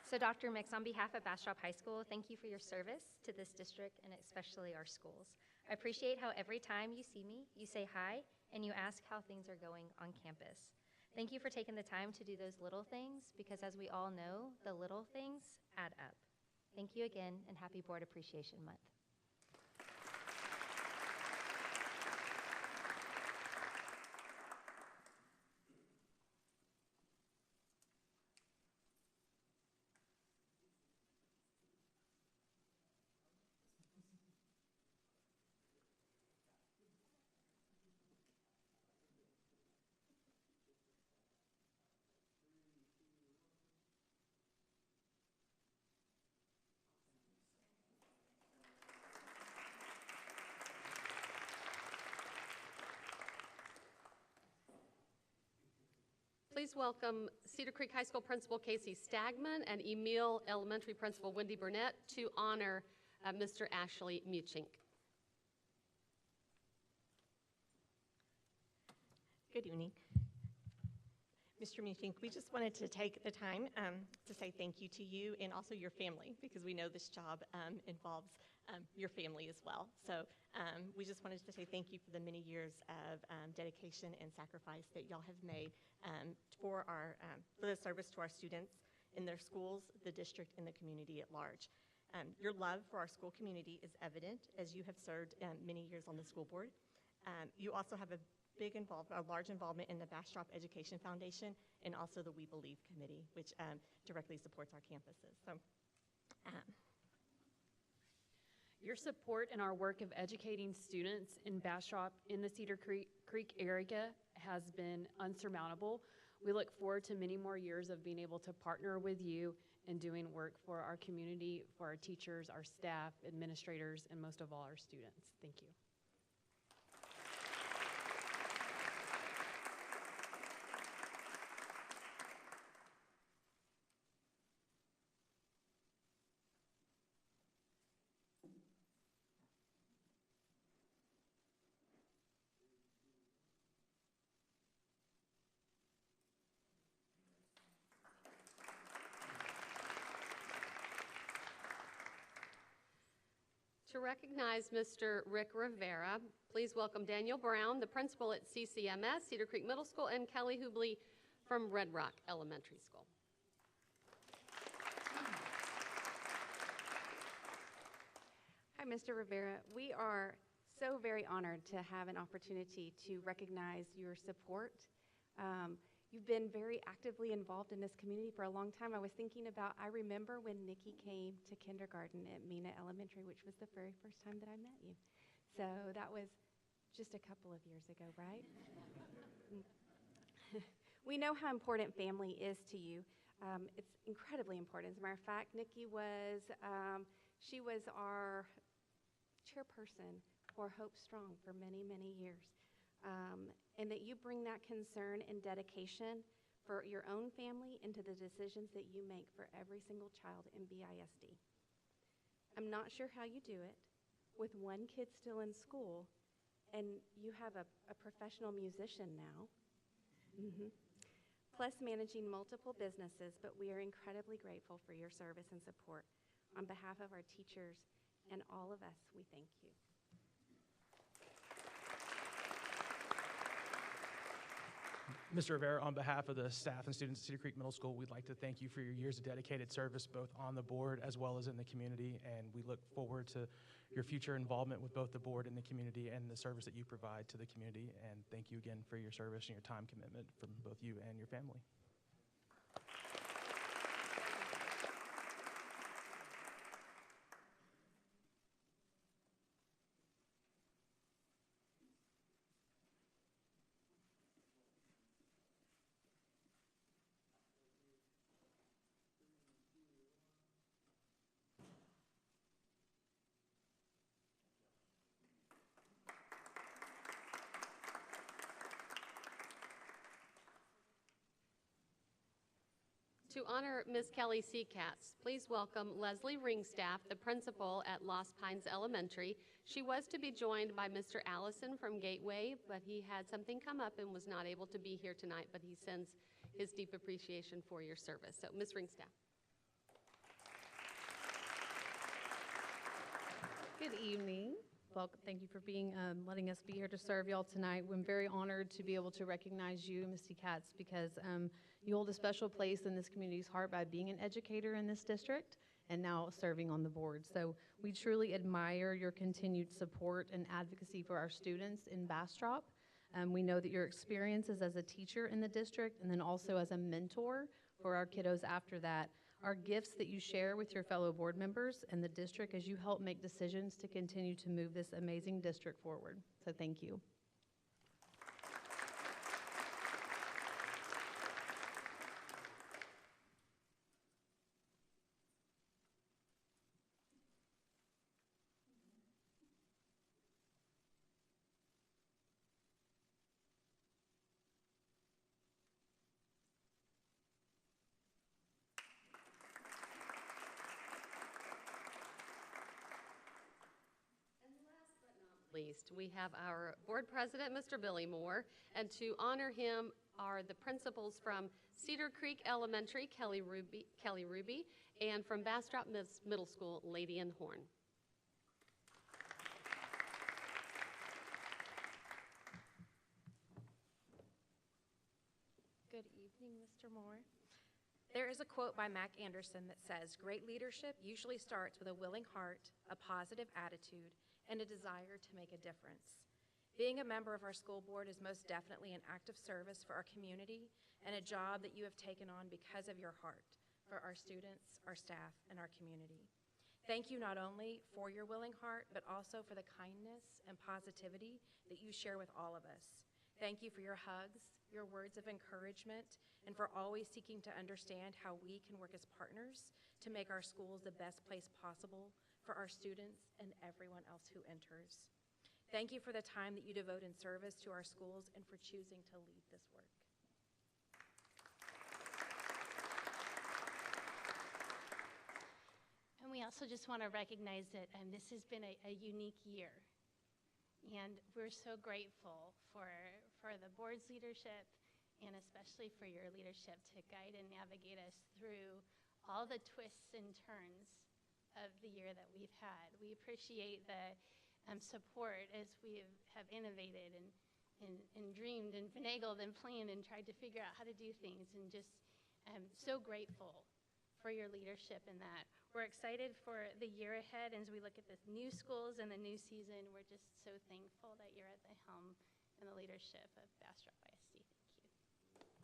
So Dr. Mix, on behalf of Bastrop High School, thank you for your service to this district and especially our schools. I appreciate how every time you see me, you say hi and you ask how things are going on campus. Thank you for taking the time to do those little things because as we all know, the little things add up. Thank you again and happy Board Appreciation Month. Please welcome Cedar Creek High School Principal Casey Stagman and Emile Elementary Principal Wendy Burnett to honor Mr. Ashley Muchink. Good evening. Mr. Muchink, we just wanted to take the time to say thank you to you and also your family, because we know this job involves your family as well. So we just wanted to say thank you for the many years of dedication and sacrifice that y'all have made for the service to our students in their schools, the district, and the community at large. Your love for our school community is evident as you have served many years on the school board. You also have a large involvement in the Bastrop Education Foundation and also the We Believe Committee, which directly supports our campuses. So, your support in our work of educating students in Bastrop in the Cedar Creek area has been unsurmountable. We look forward to many more years of being able to partner with you and doing work for our community, for our teachers, our staff, administrators, and most of all, our students. Thank you. To recognize Mr. Rick Rivera, please welcome Daniel Brown, the principal at CCMS, Cedar Creek Middle School, and Kelly Hubley from Red Rock Elementary School. Hi, Mr. Rivera. We are so very honored to have an opportunity to recognize your support. You've been very actively involved in this community for a long time. I was thinking about, I remember when Nikki came to kindergarten at Mena Elementary, which was the very first time that I met you. So that was just a couple of years ago, right? We know how important family is to you. It's incredibly important. As a matter of fact, Nikki was, she was our chairperson for Hope Strong for many, many years. And that you bring that concern and dedication for your own family into the decisions that you make for every single child in BISD. I'm not sure how you do it with one kid still in school, and you have a professional musician now, plus managing multiple businesses, but we are incredibly grateful for your service and support. On behalf of our teachers and all of us, we thank you. Mr. Rivera, on behalf of the staff and students at Cedar Creek Middle School, we'd like to thank you for your years of dedicated service, both on the board as well as in the community, and we look forward to your future involvement with both the board and the community and the service that you provide to the community, and thank you again for your service and your time commitment from both you and your family. To honor Ms. Kelly Seacatz, please welcome Leslie Ringstaff, the principal at Lost Pines Elementary. She was to be joined by Mr. Allison from Gateway, but he had something come up and was not able to be here tonight, but he sends his deep appreciation for your service. So, Ms. Ringstaff. Good evening. Welcome. Thank you for letting us be here to serve y'all tonight. I'm very honored to be able to recognize you, Ms. Seacatz, because you hold a special place in this community's heart by being an educator in this district and now serving on the board. So we truly admire your continued support and advocacy for our students in Bastrop. We know that your experiences as a teacher in the district and then also as a mentor for our kiddos after that are gifts that you share with your fellow board members and the district as you help make decisions to continue to move this amazing district forward. So thank you. least, we have our board president, Mr. Billy Moore, and to honor him are the principals from Cedar Creek Elementary, Kelly Ruby, and from Bastrop Middle School, Lady and Horn. Good evening, Mr. Moore. There is a quote by Mac Anderson that says, "Great leadership usually starts with a willing heart, a positive attitude, and a desire to make a difference." Being a member of our school board is most definitely an act of service for our community and a job that you have taken on because of your heart for our students, our staff, and our community. Thank you not only for your willing heart, but also for the kindness and positivity that you share with all of us. Thank you for your hugs, your words of encouragement, and for always seeking to understand how we can work as partners to make our schools the best place possible for our students and everyone else who enters. Thank you for the time that you devote in service to our schools and for choosing to lead this work. And we also just want to recognize that this has been a unique year. And we're so grateful for the board's leadership and especially for your leadership to guide and navigate us through all the twists and turns of the year that we've had. We appreciate the support as we have innovated and dreamed and finagled and planned and tried to figure out how to do things, and just so grateful for your leadership in that. We're excited for the year ahead as we look at the new schools and the new season. We're just so thankful that you're at the helm and the leadership of Bastrop ISD. Thank you.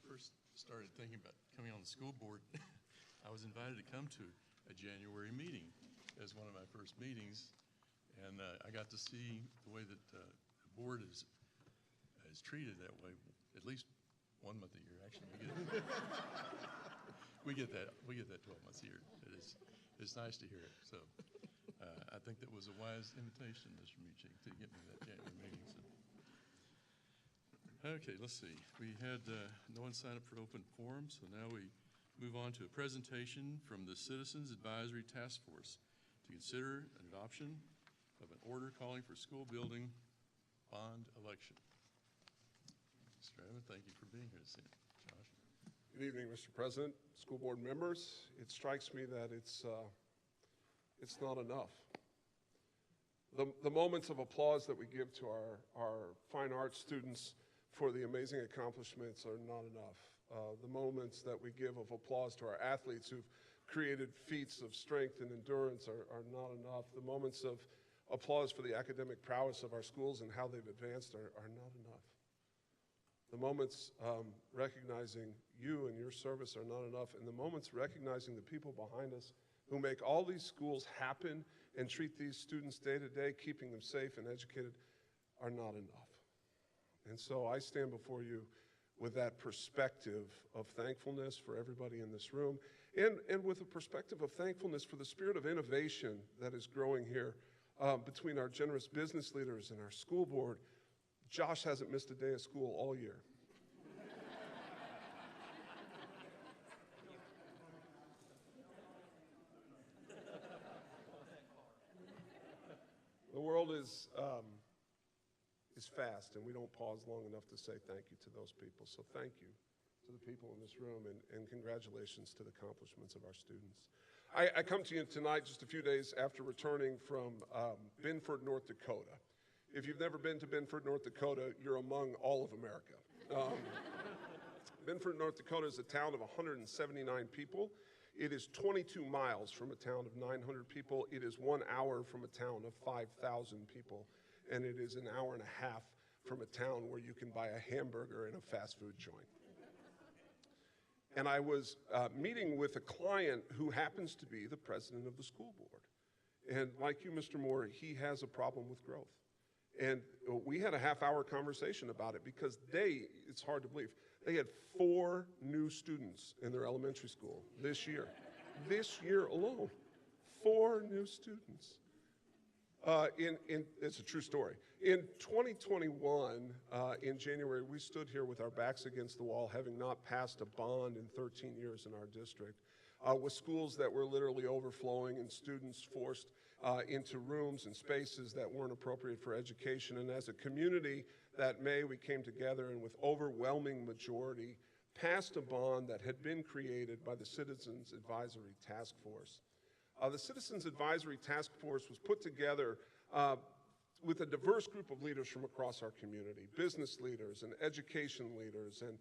First started thinking about coming on the school board, I was invited to come to a January meeting as one of my first meetings, and I got to see the way that the board is treated that way at least 1 month a year. Actually, we get that 12 months a year. It's nice to hear it. So I think that was a wise invitation, Mr. Mucci, to get me that January meeting. So. Okay, let's see. We had no one sign up for open forum, so now we move on to a presentation from the Citizens Advisory Task Force to consider an adoption of an order calling for school building bond election. Mr. Evans, thank you for being here this evening. Josh. Good evening, Mr. President, school board members. It strikes me that it's not enough. The moments of applause that we give to our fine arts students for the amazing accomplishments are not enough. The moments that we give of applause to our athletes who've created feats of strength and endurance are not enough. The moments of applause for the academic prowess of our schools and how they've advanced are not enough. The moments recognizing you and your service are not enough, and the moments recognizing the people behind us who make all these schools happen and treat these students day to day, keeping them safe and educated, are not enough. And so I stand before you with that perspective of thankfulness for everybody in this room, and with a perspective of thankfulness for the spirit of innovation that is growing here between our generous business leaders and our school board. Josh hasn't missed a day of school all year. The world is fast, and we don't pause long enough to say thank you to those people. So thank you to the people in this room, and congratulations to the accomplishments of our students. I come to you tonight just a few days after returning from Benford, North Dakota. If you've never been to Benford, North Dakota, you're among all of America. Benford, North Dakota is a town of 179 people. It is 22 miles from a town of 900 people. It is 1 hour from a town of 5,000 people. And it is an hour and a half from a town where you can buy a hamburger in a fast food joint. And I was meeting with a client who happens to be the president of the school board. And like you, Mr. Moore, he has a problem with growth. And we had a half-hour conversation about it because it's hard to believe, they had 4 new students in their elementary school this year. This year alone, 4 new students. It's a true story. In 2021, in January, we stood here with our backs against the wall, having not passed a bond in 13 years in our district, with schools that were literally overflowing and students forced into rooms and spaces that weren't appropriate for education. And as a community that May, we came together and with overwhelming majority passed a bond that had been created by the Citizens Advisory Task Force. The Citizens Advisory Task Force was put together with a diverse group of leaders from across our community, business leaders and education leaders and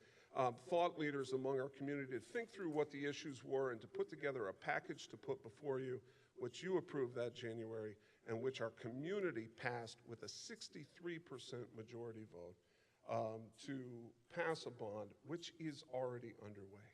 thought leaders among our community to think through what the issues were and to put together a package to put before you, which you approved that January and which our community passed with a 63% majority vote to pass a bond, which is already underway.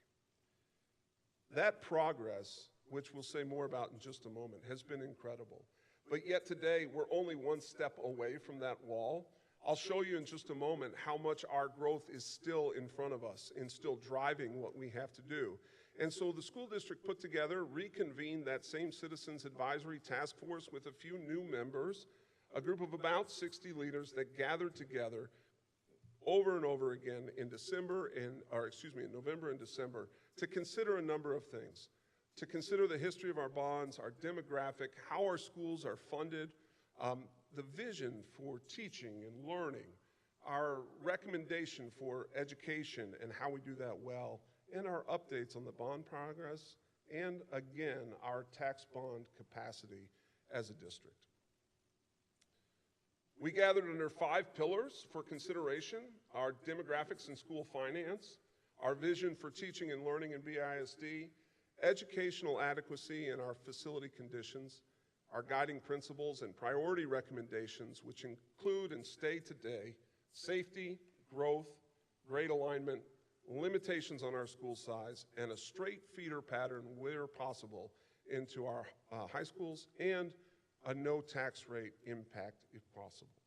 That progress, which we'll say more about in just a moment, has been incredible. But yet today, we're only one step away from that wall. I'll show you in just a moment how much our growth is still in front of us and still driving what we have to do. And so the school district put together, reconvened that same Citizens Advisory Task Force with a few new members, a group of about 60 leaders that gathered together over and over again in November and December to consider a number of things. To consider the history of our bonds, our demographic, how our schools are funded, the vision for teaching and learning, our recommendation for education and how we do that well, and our updates on the bond progress, and again, our tax bond capacity as a district. We gathered under 5 pillars for consideration: our demographics and school finance, our vision for teaching and learning in BISD, educational adequacy and our facility conditions, our guiding principles and priority recommendations, which include and stay today safety, growth, grade alignment, limitations on our school size, and a straight feeder pattern where possible into our high schools, and a no tax rate impact if possible.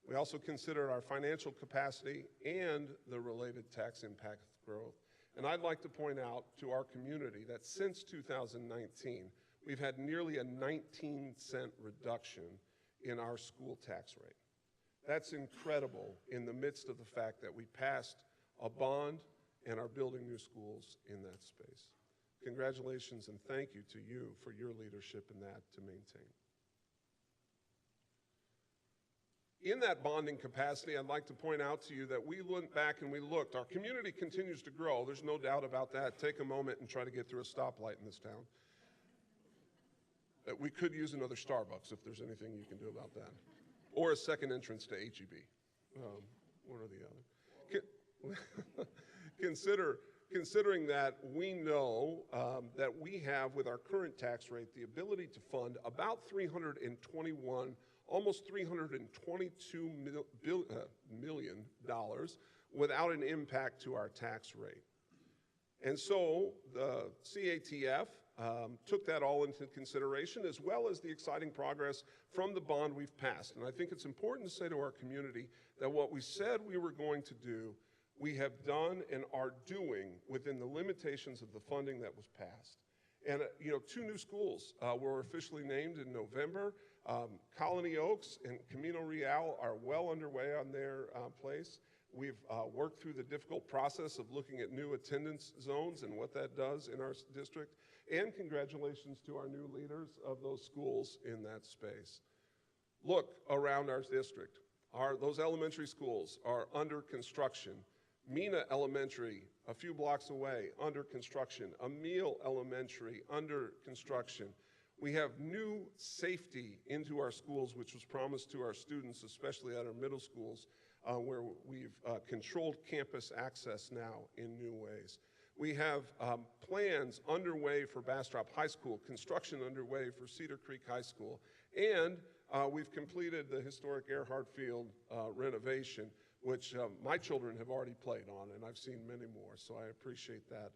We also considered our financial capacity and the related tax impact growth. And I'd like to point out to our community that since 2019, we've had nearly a 19-cent reduction in our school tax rate. That's incredible in the midst of the fact that we passed a bond and are building new schools in that space. Congratulations and thank you to you for your leadership in that to maintain. In that bonding capacity, I'd like to point out to you that we went back and we looked. Our community continues to grow. There's no doubt about that. Take a moment and try to get through a stoplight in this town. We could use another Starbucks if there's anything you can do about that. Or a second entrance to HEB, one or the other. Considering that we know that we have, with our current tax rate, the ability to fund about almost $322 million without an impact to our tax rate. And so the CATF took that all into consideration, as well as the exciting progress from the bond we've passed. And I think it's important to say to our community that what we said we were going to do, we have done and are doing within the limitations of the funding that was passed. And 2 new schools were officially named in November. Colony Oaks and Camino Real are well underway on their place. We've worked through the difficult process of looking at new attendance zones and what that does in our district. And congratulations to our new leaders of those schools in that space. Look around our district. Those elementary schools are under construction. Mina Elementary, a few blocks away, under construction. Emile Elementary, under construction. We have new safety into our schools, which was promised to our students, especially at our middle schools, where we've controlled campus access now in new ways. We have plans underway for Bastrop High School, construction underway for Cedar Creek High School, and we've completed the historic Earhart Field renovation, which my children have already played on, and I've seen many more. So I appreciate that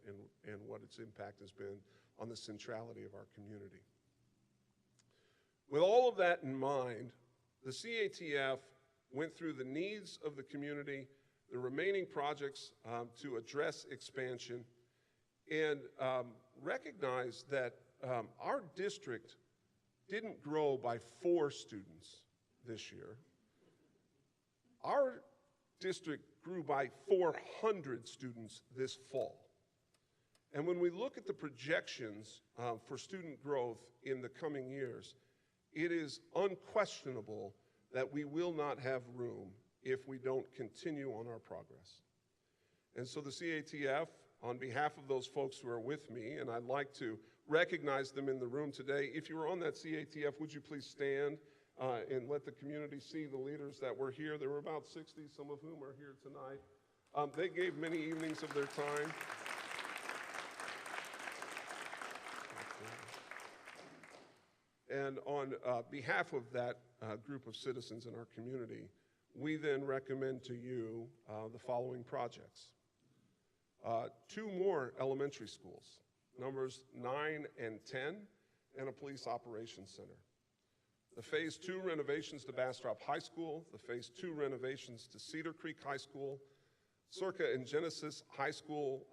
and what its impact has been on the centrality of our community. With all of that in mind, the CATF went through the needs of the community, the remaining projects to address expansion, and recognized that our district didn't grow by 4 students this year. Our district grew by 400 students this fall. And when we look at the projections for student growth in the coming years, it is unquestionable that we will not have room if we don't continue on our progress. And so the CATF, on behalf of those folks who are with me, and I'd like to recognize them in the room today. If you were on that CATF, would you please stand and let the community see the leaders that were here? There were about 60, some of whom are here tonight. They gave many evenings of their time. And on behalf of that group of citizens in our community, we then recommend to you the following projects. 2 more elementary schools, numbers 9 and 10, and a police operations center. The Phase 2 renovations to Bastrop High School, the Phase 2 renovations to Cedar Creek High School, Circa and Genesis High School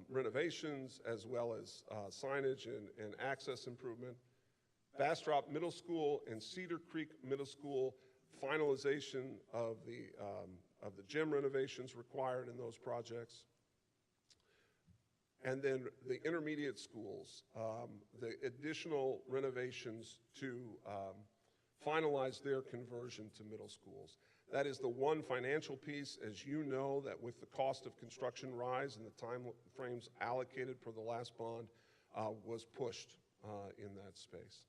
renovations, as well as signage and access improvement, Bastrop Middle School and Cedar Creek Middle School finalization of the gym renovations required in those projects. And then the intermediate schools, the additional renovations to finalize their conversion to middle schools. That is the one financial piece, as you know, that with the cost of construction rise and the time frames allocated for the last bond was pushed in that space.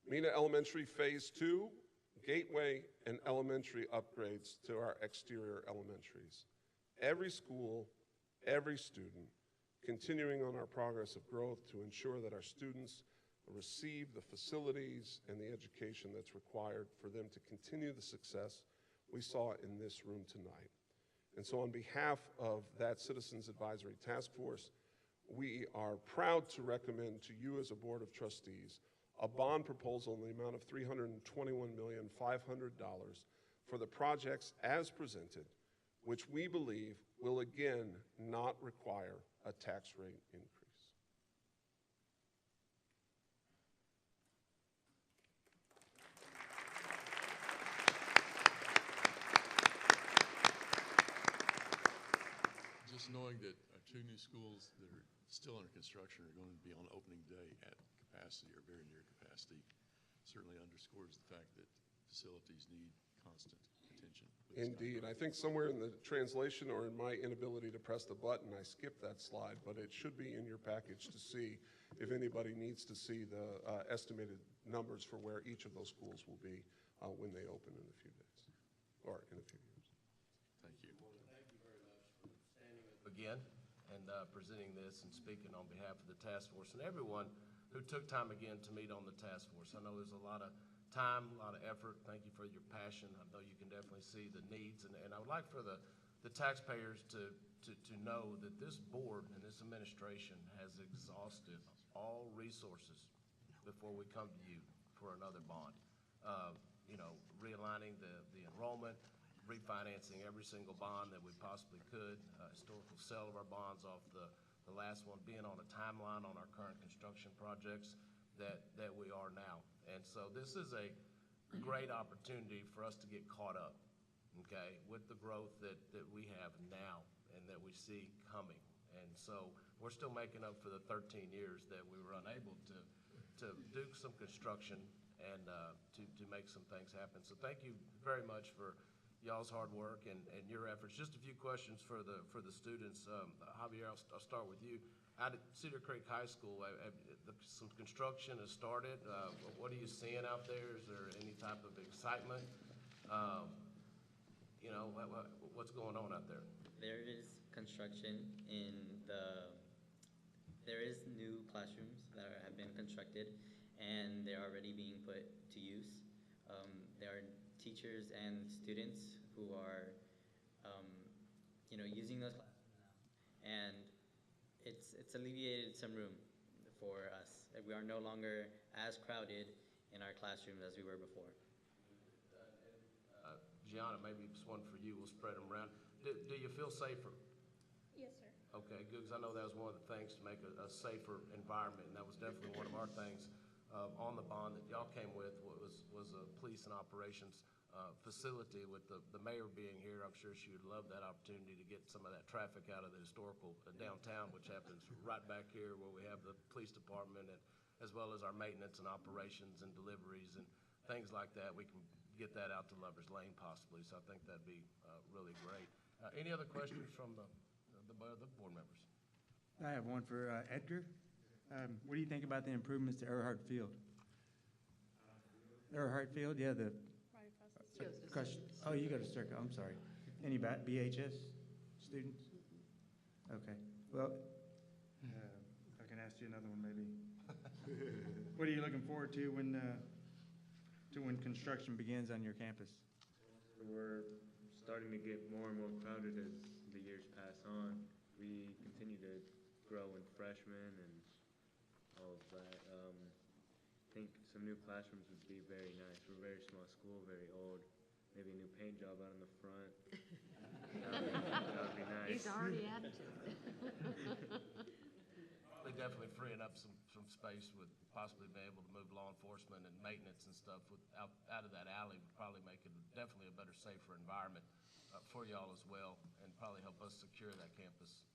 Mena Elementary Phase 2, gateway and elementary upgrades to our exterior elementaries. Every school, every student, continuing on our progress of growth to ensure that our students receive the facilities and the education that's required for them to continue the success we saw in this room tonight. And so on behalf of that Citizens Advisory Task Force, we are proud to recommend to you as a Board of Trustees a bond proposal in the amount of $321,500,000 for the projects as presented, which we believe will again not require a tax rate increase. Just knowing that 2 new schools that are still under construction are going to be on opening day at capacity or very near capacity certainly underscores the fact that facilities need constant attention. Indeed. I think somewhere in the translation or in my inability to press the button, I skipped that slide, but it should be in your package to see if anybody needs to see the estimated numbers for where each of those schools will be when they open in a few days, or in a few years. Thank you. Thank you very much for standing up again and presenting this and speaking on behalf of the task force and everyone who took time again to meet on the task force. I know there's a lot of time, a lot of effort. Thank you for your passion. I know you can definitely see the needs, and I would like for the taxpayers to know that this board and this administration has exhausted all resources before we come to you for another bond. Realigning the enrollment, refinancing every single bond that we possibly could, historical sale of our bonds off the last one, being on a timeline on our current construction projects that we are now. And so this is a great opportunity for us to get caught up, okay, with the growth that we have now and that we see coming. And so we're still making up for the 13 years that we were unable to do some construction and to make some things happen. So thank you very much for y'all's hard work and your efforts. Just a few questions for the students. Javier, I'll start with you. Out at Cedar Creek High School, some construction has started. What are you seeing out there? Is there any type of excitement? What's going on out there? There is construction there is new classrooms that have been constructed, and they're already being put to use. There are teachers and students who are, using those classrooms now, and it's alleviated some room for us. We are no longer as crowded in our classrooms as we were before. Gianna, maybe it's one for you. We'll spread them around. Do you feel safer? Yes, sir. Okay, good, because I know that was one of the things to make a safer environment, and that was definitely one of our things on the bond that y'all came with was a police and operations facility. With the mayor being here, I'm sure she would love that opportunity to get some of that traffic out of the historical downtown, which happens right back here where we have the police department, and as well as our maintenance and operations and deliveries and things like that. We can get that out to Lover's Lane possibly, so I think that'd be really great. Any other questions from the board members? I have one for Edgar. What do you think about the improvements to Earhart Field? Earhart Field, yeah, the oh, you go to Circle. I'm sorry. Any BHS students? Okay. Well, I can ask you another one maybe. What are you looking forward to when construction begins on your campus? We're starting to get more and more crowded as the years pass on. We continue to grow in freshmen and all of that. I think some new classrooms would be very nice. We're a very small school, very old. Maybe a new paint job out in the front. That would be nice. He's already at it. They definitely freeing up some space with possibly being able to move law enforcement and maintenance and stuff out of that alley would probably make it definitely a better, safer environment for y'all as well, and probably help us secure that campus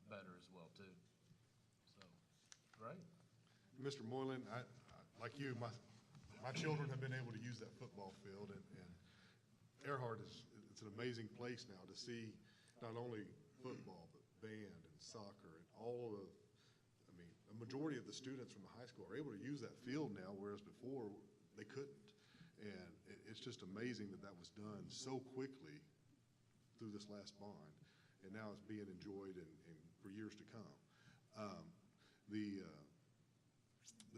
better as well too. So, great. Mr. Moylan, I like you, my children have been able to use that football field, and Earhart it's an amazing place now to see not only football, but band and soccer and all of a majority of the students from the high school are able to use that field now, whereas before they couldn't. And it's just amazing that was done so quickly through this last bond, and now it's being enjoyed and for years to come. The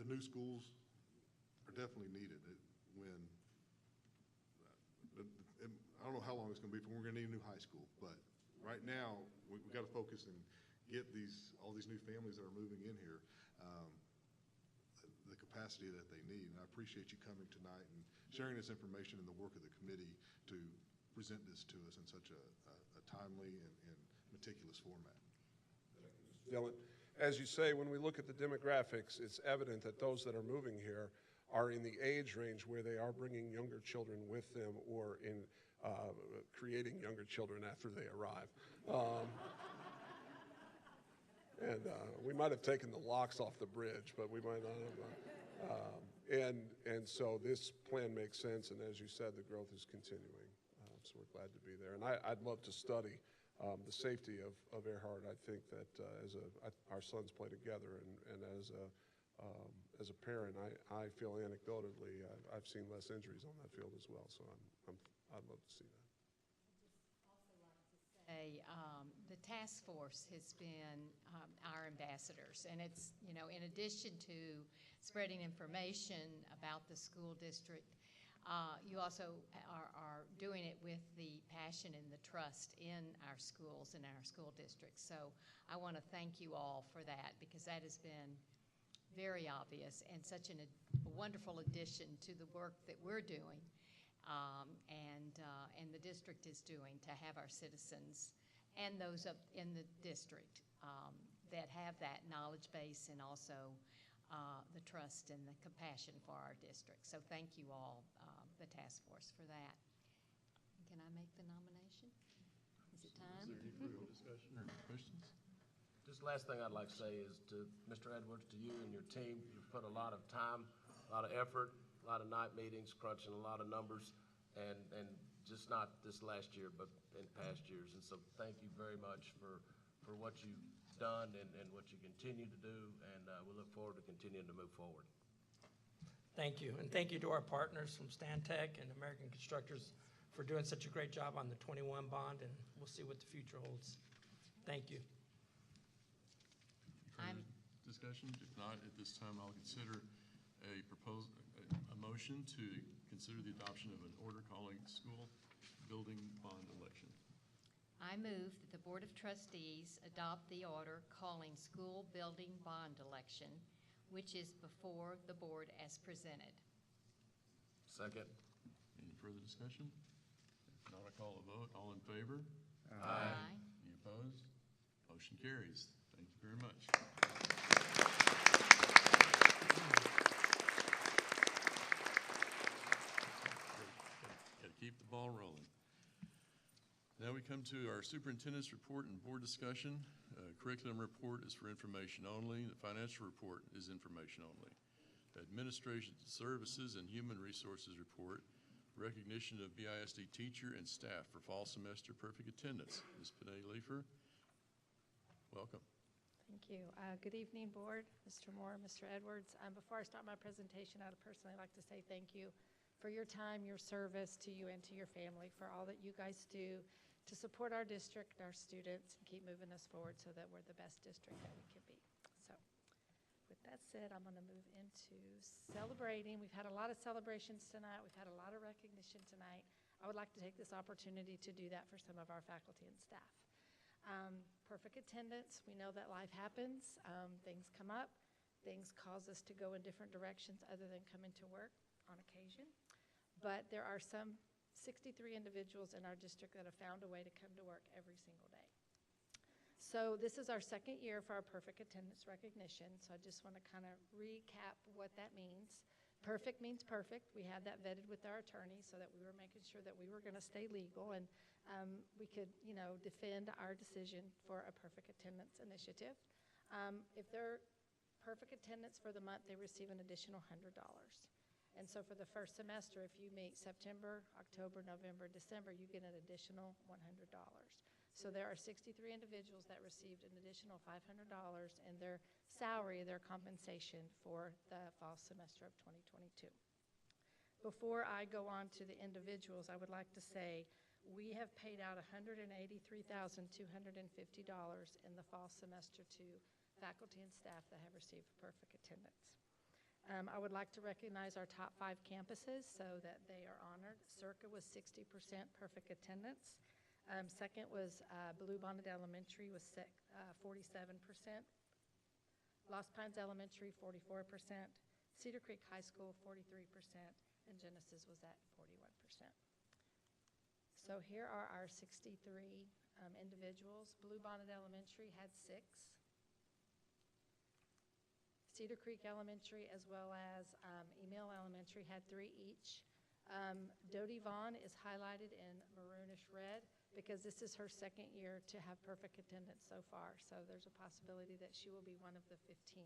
new schools are definitely needed. I don't know how long it's going to be before we're going to need a new high school, but right now we've got to focus and get all these new families that are moving in here the capacity that they need. And I appreciate you coming tonight and sharing this information and the work of the committee to present this to us in such a timely and meticulous format. Dylan, as you say, when we look at the demographics, it's evident that those that are moving here are in the age range where they are bringing younger children with them or in creating younger children after they arrive. And we might have taken the locks off the bridge, but we might not have. And so this plan makes sense, and as you said, the growth is continuing. So we're glad to be there. And I'd love to study the safety of Earhart. I think that our sons play together, and as a parent, I feel anecdotally I've seen less injuries on that field as well. So I'd love to see that. The task force has been our ambassadors, and it's, in addition to spreading information about the school district, you also are doing it with the passion and the trust in our schools and our school districts. So I want to thank you all for that, because that has been very obvious and such a wonderful addition to the work that we're doing and the district is doing, to have our citizens and those up in the district that have that knowledge base and also the trust and the compassion for our district. So thank you all, the task force, for that. Can I make the nomination? Is it time? Is there any further discussion or questions? Just last thing I'd like to say is to Mr. Edwards, to you and your team, you've put a lot of time, a lot of effort, a lot of night meetings, crunching a lot of numbers, and just not this last year, but in past years. And so thank you very much for what you've done and what you continue to do, and we look forward to continuing to move forward. Thank you, and thank you to our partners from Stantec and American Constructors for doing such a great job on the 21 bond, and we'll see what the future holds. Thank you. Further discussion? If not, at this time, I'll consider a a motion to consider the adoption of an order calling school building bond election. I move that the Board of Trustees adopt the order calling school building bond election, which is before the board as presented. Second. Any further discussion? If not, I call a vote. All in favor? Aye. Any opposed? Motion carries. Thank you very much. Got to keep the ball rolling. Now we come to our superintendent's report and board discussion. Curriculum report is for information only. The financial report is information only. Administration services and human resources report, recognition of BISD teacher and staff for fall semester perfect attendance. Ms. Panay Leifer, welcome. Thank you. Good evening, board, Mr. Moore, Mr. Edwards. Before I start my presentation, I'd personally like to say thank you for your time, your service to you and to your family, for all that you guys do to support our district, our students, and keep moving us forward so that we're the best district that we can be. So with that said, I'm going to move into celebrating. We've had a lot of celebrations tonight. We've had a lot of recognition tonight. I would like to take this opportunity to do that for some of our faculty and staff. Perfect attendance. We know that life happens. Things come up. Things cause us to go in different directions other than coming to work on occasion. But there are some 63 individuals in our district that have found a way to come to work every single day. So this is our second year for our perfect attendance recognition. So I just want to kind of recap what that means. Perfect means perfect. We had that vetted with our attorney so that we were making sure that we were going to stay legal and we could, defend our decision for a perfect attendance initiative. If they're perfect attendance for the month, they receive an additional $100. And so for the first semester, if you meet September, October, November, December, you get an additional $100. So there are 63 individuals that received an additional $500 in their salary, their compensation for the fall semester of 2022. Before I go on to the individuals, I would like to say we have paid out $183,250 in the fall semester to faculty and staff that have received perfect attendance. I would like to recognize our top 5 campuses so that they are honored. Circa was 60% perfect attendance. Second was Blue Bonnet Elementary with 47%. Lost Pines Elementary, 44%. Cedar Creek High School, 43%. And Genesis was at 41%. So here are our 63 individuals. Blue Bonnet Elementary had 6. Cedar Creek Elementary as well as Emil Elementary had 3 each. Dodie Vaughn is highlighted in maroonish red because this is her second year to have perfect attendance so far. So there's a possibility that she will be one of the 15.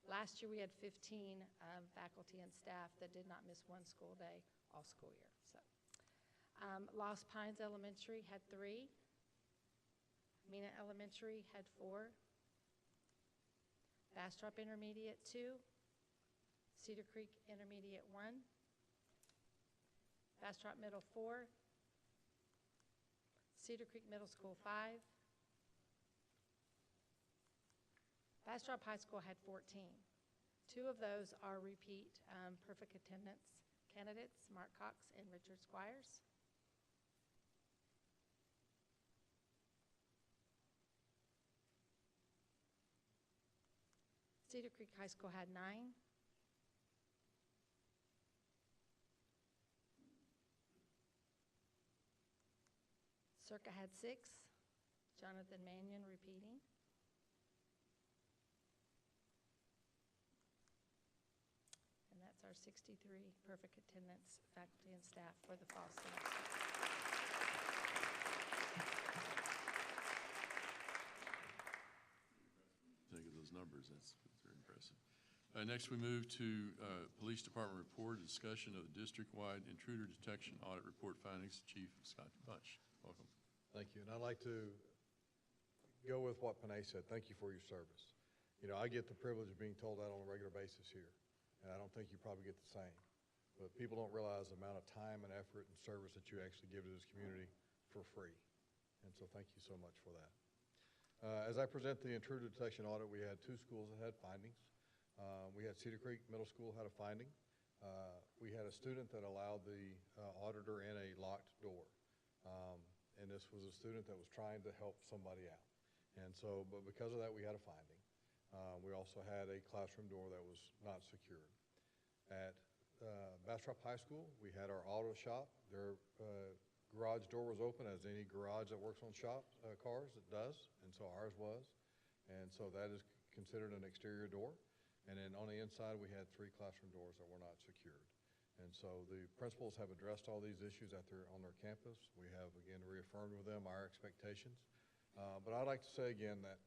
Last year we had 15 faculty and staff that did not miss one school day all school year. So Lost Pines Elementary had 3. Mena Elementary had 4. Bastrop Intermediate 2, Cedar Creek Intermediate 1, Bastrop Middle 4, Cedar Creek Middle School 5, Bastrop High School had 14. 2 of those are repeat perfect attendance candidates, Mark Cox and Richard Squires. Cedar Creek High School had 9. Circa had 6. Jonathan Mannion repeating. And that's our 63 perfect attendance faculty and staff for the fall semester. Think of those numbers. That's very impressive. Next, we move to Police Department report, discussion of the district-wide intruder detection audit report findings. Chief Scott Bunch, welcome. Thank you. And I'd like to go with what Panay said. Thank you for your service. I get the privilege of being told that on a regular basis here, and I don't think you probably get the same. But people don't realize the amount of time and effort and service that you actually give to this community for free. And so thank you so much for that. As I present the intruder detection audit, we had 2 schools that had findings. We had Cedar Creek Middle School had a finding. we had a student that allowed the auditor in a locked door. And this was a student that was trying to help somebody out. And so, but because of that, we had a finding. We also had a classroom door that was not secured. At Bastrop High School, we had our auto shop. Their garage door was open, as any garage that works on cars, it does, and so ours was. And so that is considered an exterior door. And then on the inside, we had 3 classroom doors that were not secured. And so the principals have addressed all these issues on their campus. We have, again, reaffirmed with them our expectations. But I'd like to say again that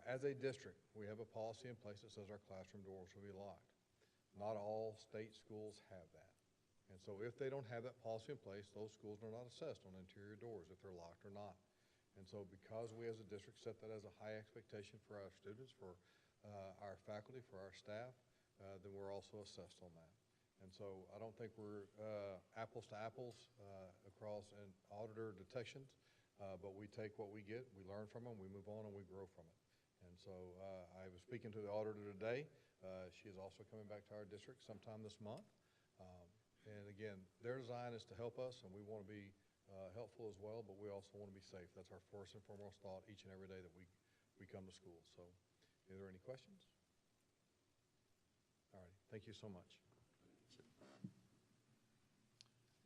as a district, we have a policy in place that says our classroom doors will be locked. Not all state schools have that. And so if they don't have that policy in place, those schools are not assessed on interior doors if they're locked or not. And so because we as a district set that as a high expectation for our students, for our faculty, for our staff, then we're also assessed on that. And so I don't think we're apples to apples across in auditor detections, but we take what we get, we learn from them, we move on, and we grow from it. And so I was speaking to the auditor today. She is also coming back to our district sometime this month. And again, their design is to help us, and we want to be helpful as well, but we also want to be safe. That's our first and foremost thought each and every day that we come to school. So are there any questions? All right, thank you so much.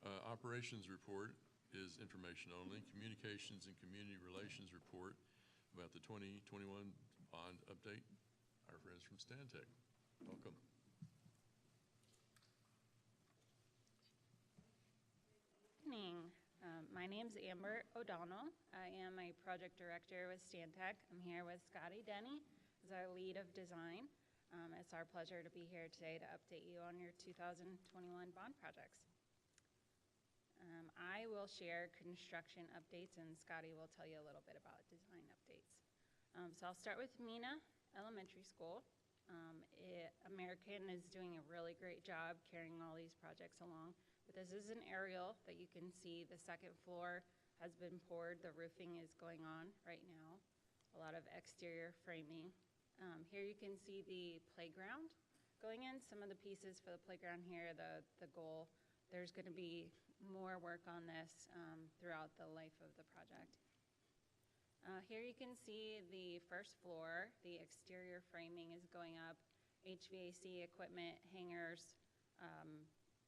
Operations report is information only. Communications and community relations report about the 2021 bond update. Our friends from Stantec, welcome. Good evening. My name's Amber O'Donnell. I am a project director with Stantec. I'm here with Scotty Denny as our lead of design. It's our pleasure to be here today to update you on your 2021 bond projects. I will share construction updates, and Scotty will tell you a little bit about design updates. So I'll start with Mina Elementary School. American is doing a really great job carrying all these projects along. But this is an aerial that you can see. The second floor has been poured. The roofing is going on right now. A lot of exterior framing. Here you can see the playground going in. Some of the pieces for the playground here, the goal. There's going to be more work on this throughout the life of the project. Here you can see the first floor. The exterior framing is going up. HVAC equipment, hangers.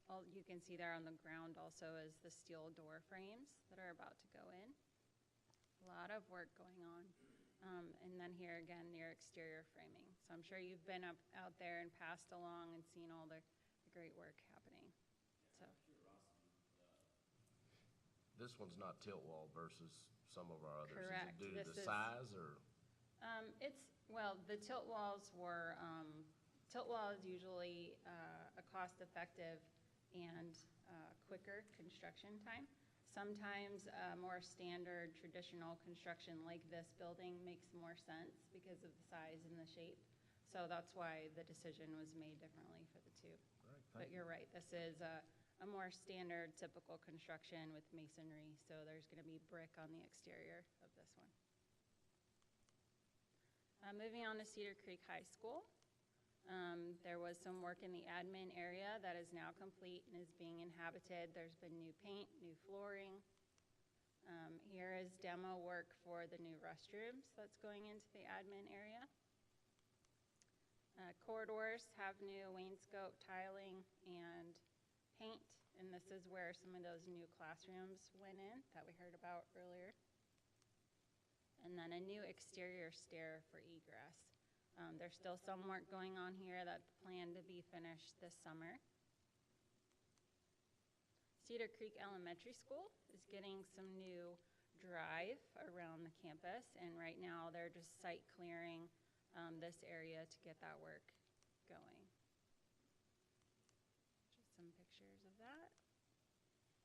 All you can see there on the ground also is the steel door frames that are about to go in. A lot of work going on. And then here again, your exterior framing. So I'm sure you've been out there and passed along and seen all the great work happening. So. This one's not tilt wall versus some of our others. Correct. Is it due to the size or? Well, the tilt walls were, tilt wall is usually a cost-effective and quicker construction time. Sometimes more standard traditional construction like this building makes more sense because of the size and the shape. So that's why the decision was made differently for the two. But you're right, this is a more standard typical construction with masonry. So there's going to be brick on the exterior of this one. Moving on to Cedar Creek High School. There was some work in the admin area that is now complete and is being inhabited. There's been new paint, new flooring. Here is demo work for the new restrooms that's going into the admin area. Corridors have new wainscot tiling and paint, and this is where some of those new classrooms went in that we heard about earlier. And then a new exterior stair for egress. There's still some work going on here that's planned to be finished this summer. Cedar Creek Elementary School is getting some new drive around the campus, and right now they're just site clearing this area to get that work going. Just some pictures of that.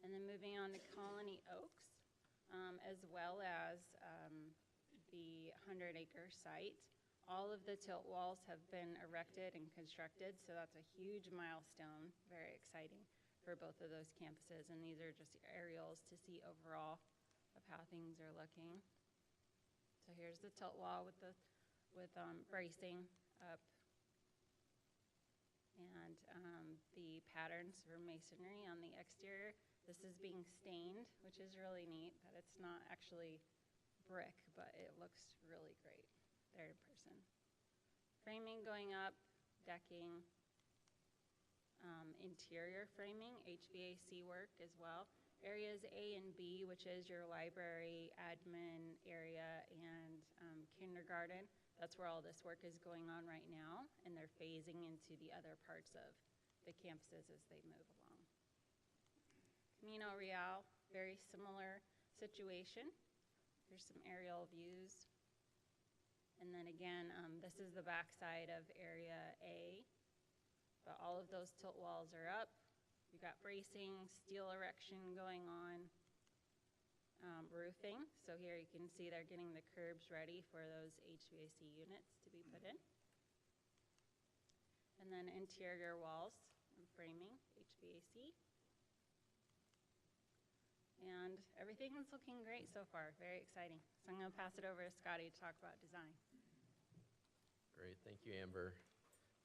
And then moving on to Colony Oaks, as well as the 100-acre site. All of the tilt walls have been erected and constructed, so that's a huge milestone, very exciting for both of those campuses. And these are just aerials to see overall of how things are looking. So here's the tilt wall with bracing up. And the patterns for masonry on the exterior, this is being stained, which is really neat that it's not actually brick, but it looks really great there in person. Framing going up, decking, interior framing, HVAC work as well. Areas A and B, which is your library, admin area, and kindergarten. That's where all this work is going on right now, and they're phasing into the other parts of the campuses as they move along. Camino Real, very similar situation. Here's some aerial views. And then again, this is the backside of Area A, but all of those tilt walls are up. We've got bracing, steel erection going on, roofing. So here you can see they're getting the curbs ready for those HVAC units to be put in. And then interior walls and framing, HVAC. And everything is looking great so far, very exciting. So I'm gonna pass it over to Scotty to talk about design. Great, thank you, Amber.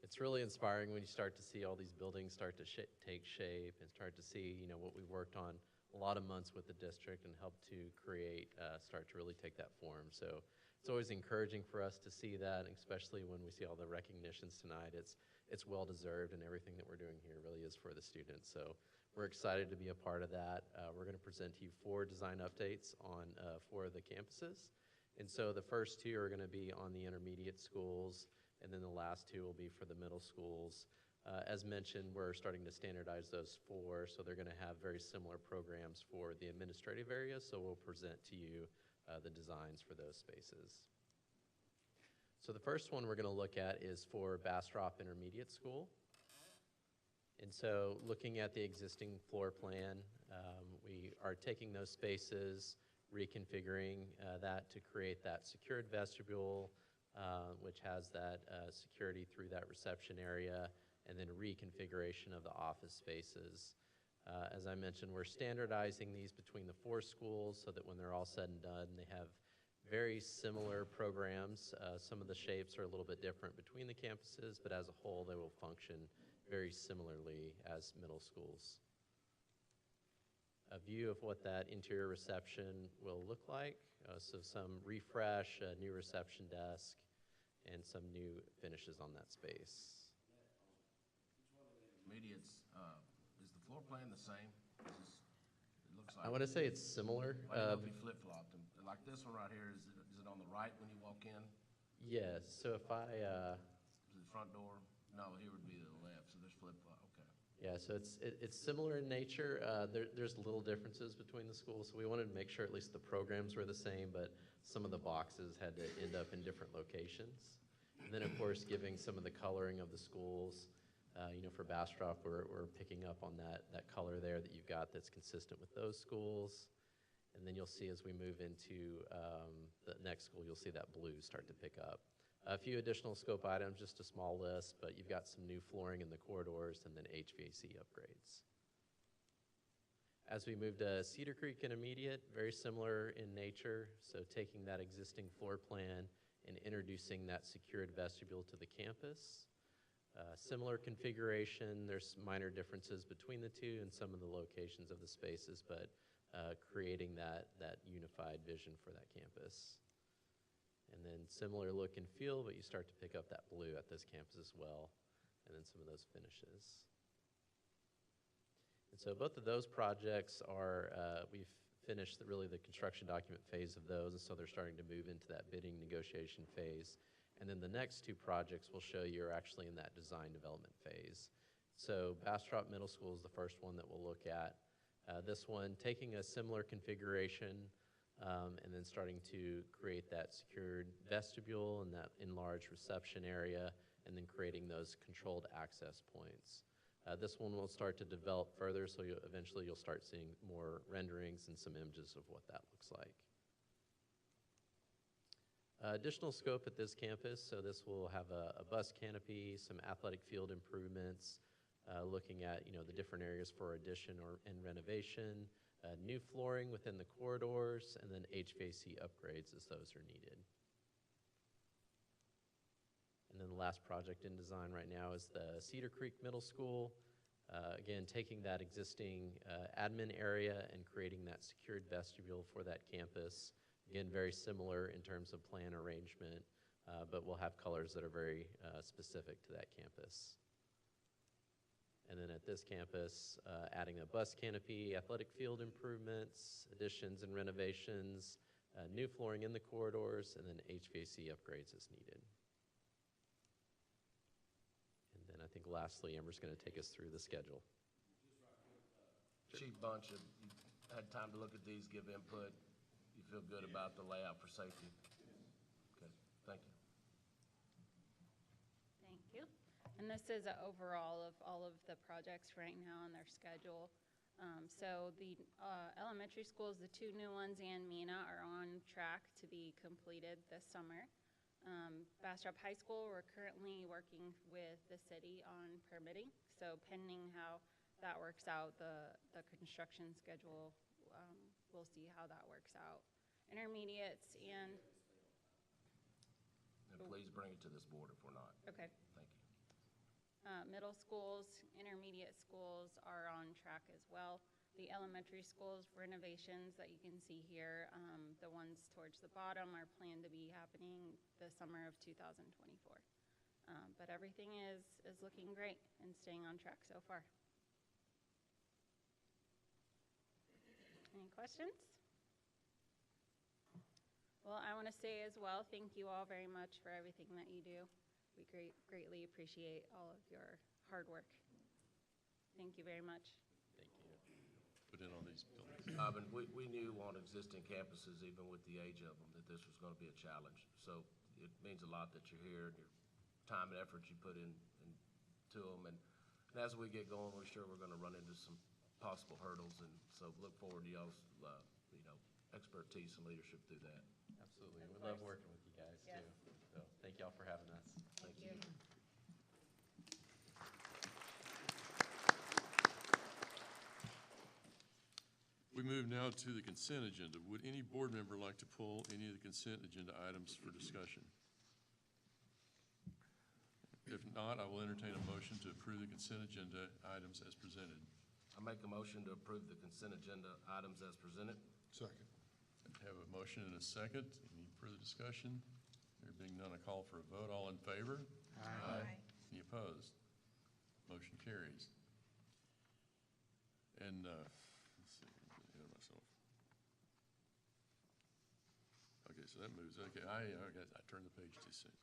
It's really inspiring when you start to see all these buildings start to take shape and start to see, what we worked on a lot of months with the district and helped to create, start to really take that form. So it's always encouraging for us to see that, especially when we see all the recognitions tonight. It's well-deserved, and everything that we're doing here really is for the students. So we're excited to be a part of that. We're going to present to you 4 design updates on 4 of the campuses. And so the first 2 are going to be on the intermediate schools, and then the last 2 will be for the middle schools. As mentioned, we're starting to standardize those 4, so they're going to have very similar programs for the administrative areas, so we'll present to you the designs for those spaces. So the first one we're going to look at is for Bastrop Intermediate School. And so looking at the existing floor plan, we are taking those spaces, reconfiguring that to create that secured vestibule, which has that security through that reception area, and then reconfiguration of the office spaces. As I mentioned, we're standardizing these between the 4 schools so that when they're all said and done, they have very similar programs. Some of the shapes are a little bit different between the campuses, but as a whole, they will function very similarly as middle schools. A view of what that interior reception will look like. So some refresh, a new reception desk, and some new finishes on that space. Intermediates, is the floor plan the same? It looks like. I want to say it's similar. I don't know if you flip-flopped them. Like this one right here, is it on the right when you walk in? Yes, so if I... To the front door? No, here would be the left, so there's flip-flop, okay. Yeah, so it's similar in nature. There's little differences between the schools, so we wanted to make sure at least the programs were the same, but some of the boxes had to end up in different locations. And then, of course, giving some of the coloring of the schools. For Bastrop, we're picking up on that color there that you've got that's consistent with those schools. And then you'll see as we move into the next school, you'll see that blue start to pick up. A few additional scope items, just a small list, but you've got some new flooring in the corridors and then HVAC upgrades. As we move to Cedar Creek Intermediate, very similar in nature, so taking that existing floor plan and introducing that secured vestibule to the campus. Similar configuration, there's minor differences between the 2 and some of the locations of the spaces, but creating that unified vision for that campus. And then similar look and feel, but you start to pick up that blue at this campus as well, and then some of those finishes. And so both of those projects are, we've finished really the construction document phase of those, and so they're starting to move into that bidding negotiation phase. And then the next 2 projects we'll show you are actually in that design development phase. So Bastrop Middle School is the first one that we'll look at. This one, taking a similar configuration and then starting to create that secured vestibule and that enlarged reception area, and then creating those controlled access points. This one will start to develop further, so eventually you'll start seeing more renderings and some images of what that looks like. Additional scope at this campus, so this will have a bus canopy, some athletic field improvements, looking at the different areas for addition and renovation, new flooring within the corridors, and then HVAC upgrades as those are needed. And then the last project in design right now is the Cedar Creek Middle School. Again, taking that existing admin area and creating that secured vestibule for that campus. Again, very similar in terms of plan arrangement, but we'll have colors that are very specific to that campus. And then at this campus, adding a bus canopy, athletic field improvements, additions and renovations, new flooring in the corridors, and then HVAC upgrades as needed. And then I think lastly, Amber's going to take us through the schedule. Chief Bunch, have you had time to look at these, give input? You feel good about the layout for safety? Okay, thank you. Thank you. And this is an overall of all of the projects right now on their schedule. So the elementary schools, the two new ones and Mina, are on track to be completed this summer. Bastrop High School, we're currently working with the city on permitting. So pending how that works out, the construction schedule, we'll see how that works out. Intermediates and please bring it to this board if we're not. Okay. Thank you. Middle schools, intermediate schools are on track as well. The elementary schools renovations that you can see here, the ones towards the bottom are planned to be happening the summer of 2024. But everything is looking great and staying on track so far. Any questions? Well, I want to say as well, thank you all very much for everything that you do. We greatly appreciate all of your hard work. Thank you very much. Thank you. Put in on these buildings. But we knew on existing campuses, even with the age of them, that this was going to be a challenge. So it means a lot that you're here and your time and effort you put into them. And as we get going, we're sure we're going to run into some possible hurdles. And so look forward to y'all's expertise and leadership through that. Absolutely. We love working with you guys too. So thank y'all for having us. Thank you. We move now to the consent agenda. Would any board member like to pull any of the consent agenda items for discussion? If not, I will entertain a motion to approve the consent agenda items as presented. I make a motion to approve the consent agenda items as presented. Second. I have a motion and a second. Any further discussion? There being none, I call for a vote. All in favor? Aye. Any opposed? Motion carries. And, let's see, I'm getting ahead of myself. Okay, so that moves, okay, I turned the page too soon.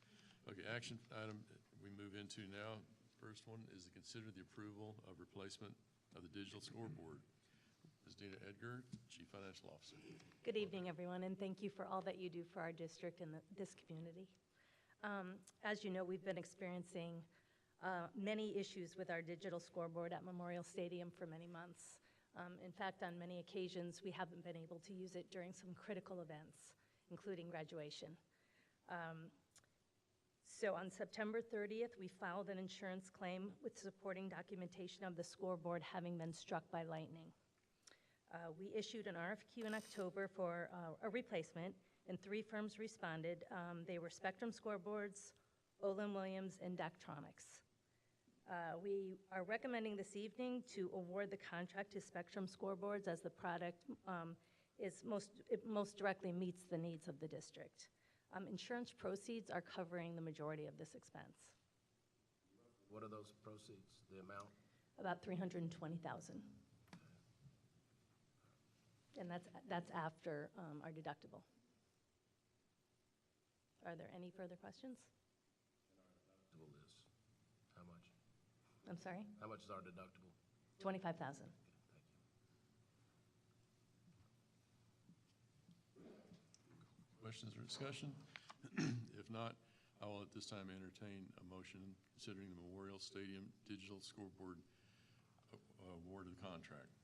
Okay, action item we move into now. First one is to consider the approval of replacement of the digital scoreboard. Ms. Dina Edgar, Chief Financial Officer. Good evening, everyone, and thank you for all that you do for our district and this community. As you know, we've been experiencing many issues with our digital scoreboard at Memorial Stadium for many months. In fact, on many occasions, we haven't been able to use it during some critical events, including graduation. So on September 30th, we filed an insurance claim with supporting documentation of the scoreboard having been struck by lightning. We issued an RFQ in October for a replacement, and 3 firms responded. They were Spectrum Scoreboards, Olin Williams, and Daktronics. We are recommending this evening to award the contract to Spectrum Scoreboards as the product most directly meets the needs of the district. Insurance proceeds are covering the majority of this expense. What are those proceeds, the amount? About $320,000. And that's after our deductible. Are there any further questions? Deductible is how much? I'm sorry? How much is our deductible? $25,000. Questions or discussion? If not, I will at this time entertain a motion considering the Memorial Stadium digital scoreboard award of the contract.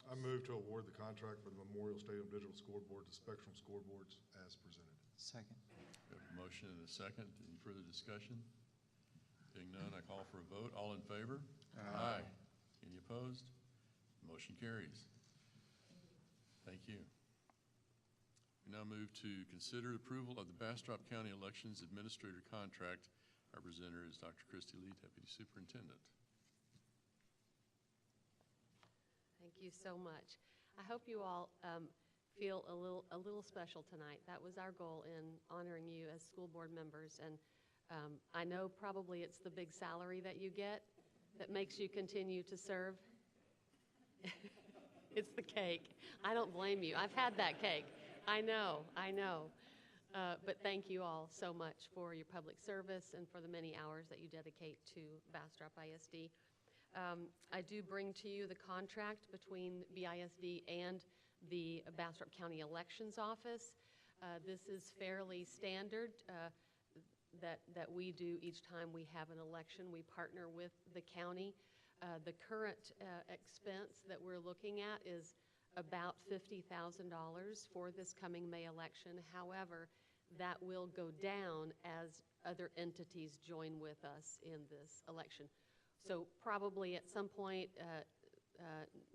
I move to award the contract for the Memorial Stadium digital scoreboard to Spectrum Scoreboards as presented. Second. We have a motion and a second. Any further discussion? Being none, I call for a vote. All in favor? Aye. Any opposed? Motion carries. Thank you. We now move to consider approval of the Bastrop County Elections Administrator Contract. Our presenter is Dr. Christy Lee, Deputy Superintendent. Thank you so much. I hope you all feel a little special tonight. That was our goal in honoring you as school board members. And I know probably it's the big salary that you get that makes you continue to serve. It's the cake. I don't blame you. I've had that cake. I know. But thank you all so much for your public service and for the many hours that you dedicate to Bastrop ISD. I do bring to you the contract between BISD and the Bastrop County Elections Office. This is fairly standard that we do each time we have an election. We partner with the county. The current expense that we're looking at is about $50,000 for this coming May election. However, that will go down as other entities join with us in this election. So probably at some point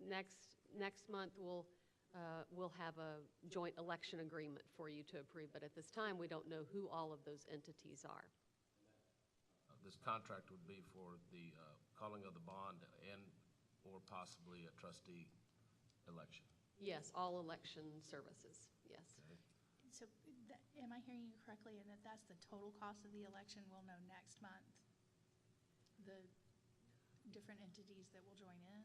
next month we'll have a joint election agreement for you to approve. But at this time, we don't know who all of those entities are. This contract would be for the calling of the bond and or possibly a trustee election. Yes, all election services, yes. Okay. So am I hearing you correctly, and that's the total cost of the election we'll know next month? The different entities that will join in?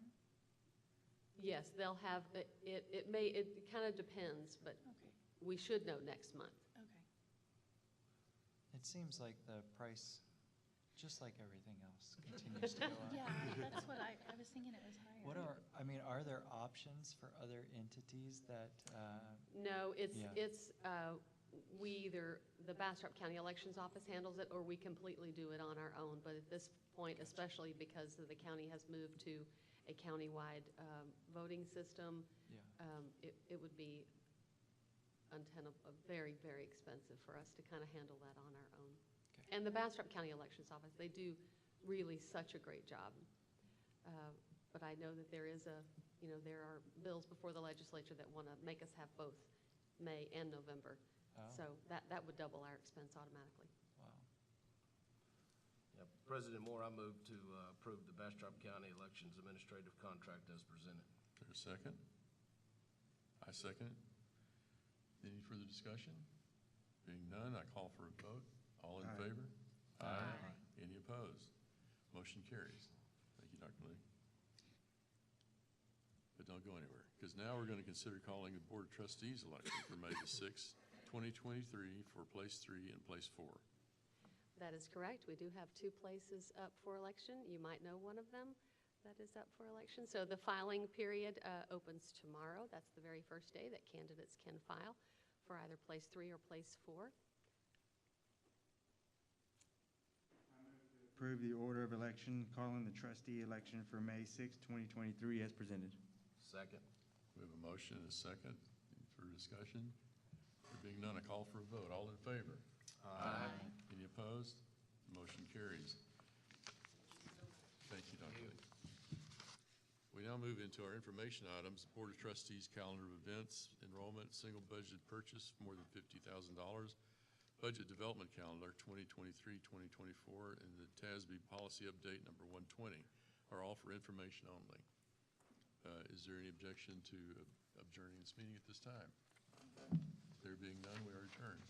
Yes, they'll have, it kind of depends, but Okay. we should know next month. Okay. It seems like the price, just like everything else, continues to go up. Yeah, that's what I was thinking it was higher. Are there options for other entities that? No, Yeah. we either, the Bastrop County Elections Office handles it, or we completely do it on our own. But at this point, especially because the county has moved to a countywide voting system, it would be untenable, very, very expensive for us to kind of handle that on our own. Okay. And the Bastrop County Elections Office, they do really such a great job. But I know that there are bills before the legislature that want to make us have both May and November. Oh. So that would double our expense automatically. Wow. Yeah, President Moore, I move to approve the Bastrop County Elections Administrative Contract as presented. Is there a second? I second it. Any further discussion? Being none, I call for a vote. All in favor? Aye. Any opposed? Motion carries. Thank you, Dr. Lee. But don't go anywhere, because now we're going to consider calling the Board of Trustees election for May the 6th, 2023 for place 3 and place 4. That is correct. We do have 2 places up for election. You might know one of them that is up for election. So the filing period opens tomorrow. That's the very first day that candidates can file for either place 3 or place 4. Approve the order of election, calling the trustee election for May 6, 2023 as presented. Second. We have a motion and a second. Any further discussion? There being none, I call for a vote. All in favor? Aye. Any opposed? Motion carries. Thank you, Dr. Lee. We now move into our information items. Board of Trustees calendar of events, enrollment, single budget purchase for more than $50,000, budget development calendar 2023-2024, and the TASB policy update number 120 are all for information only. Is there any objection to adjourning this meeting at this time? There being none, we are adjourned.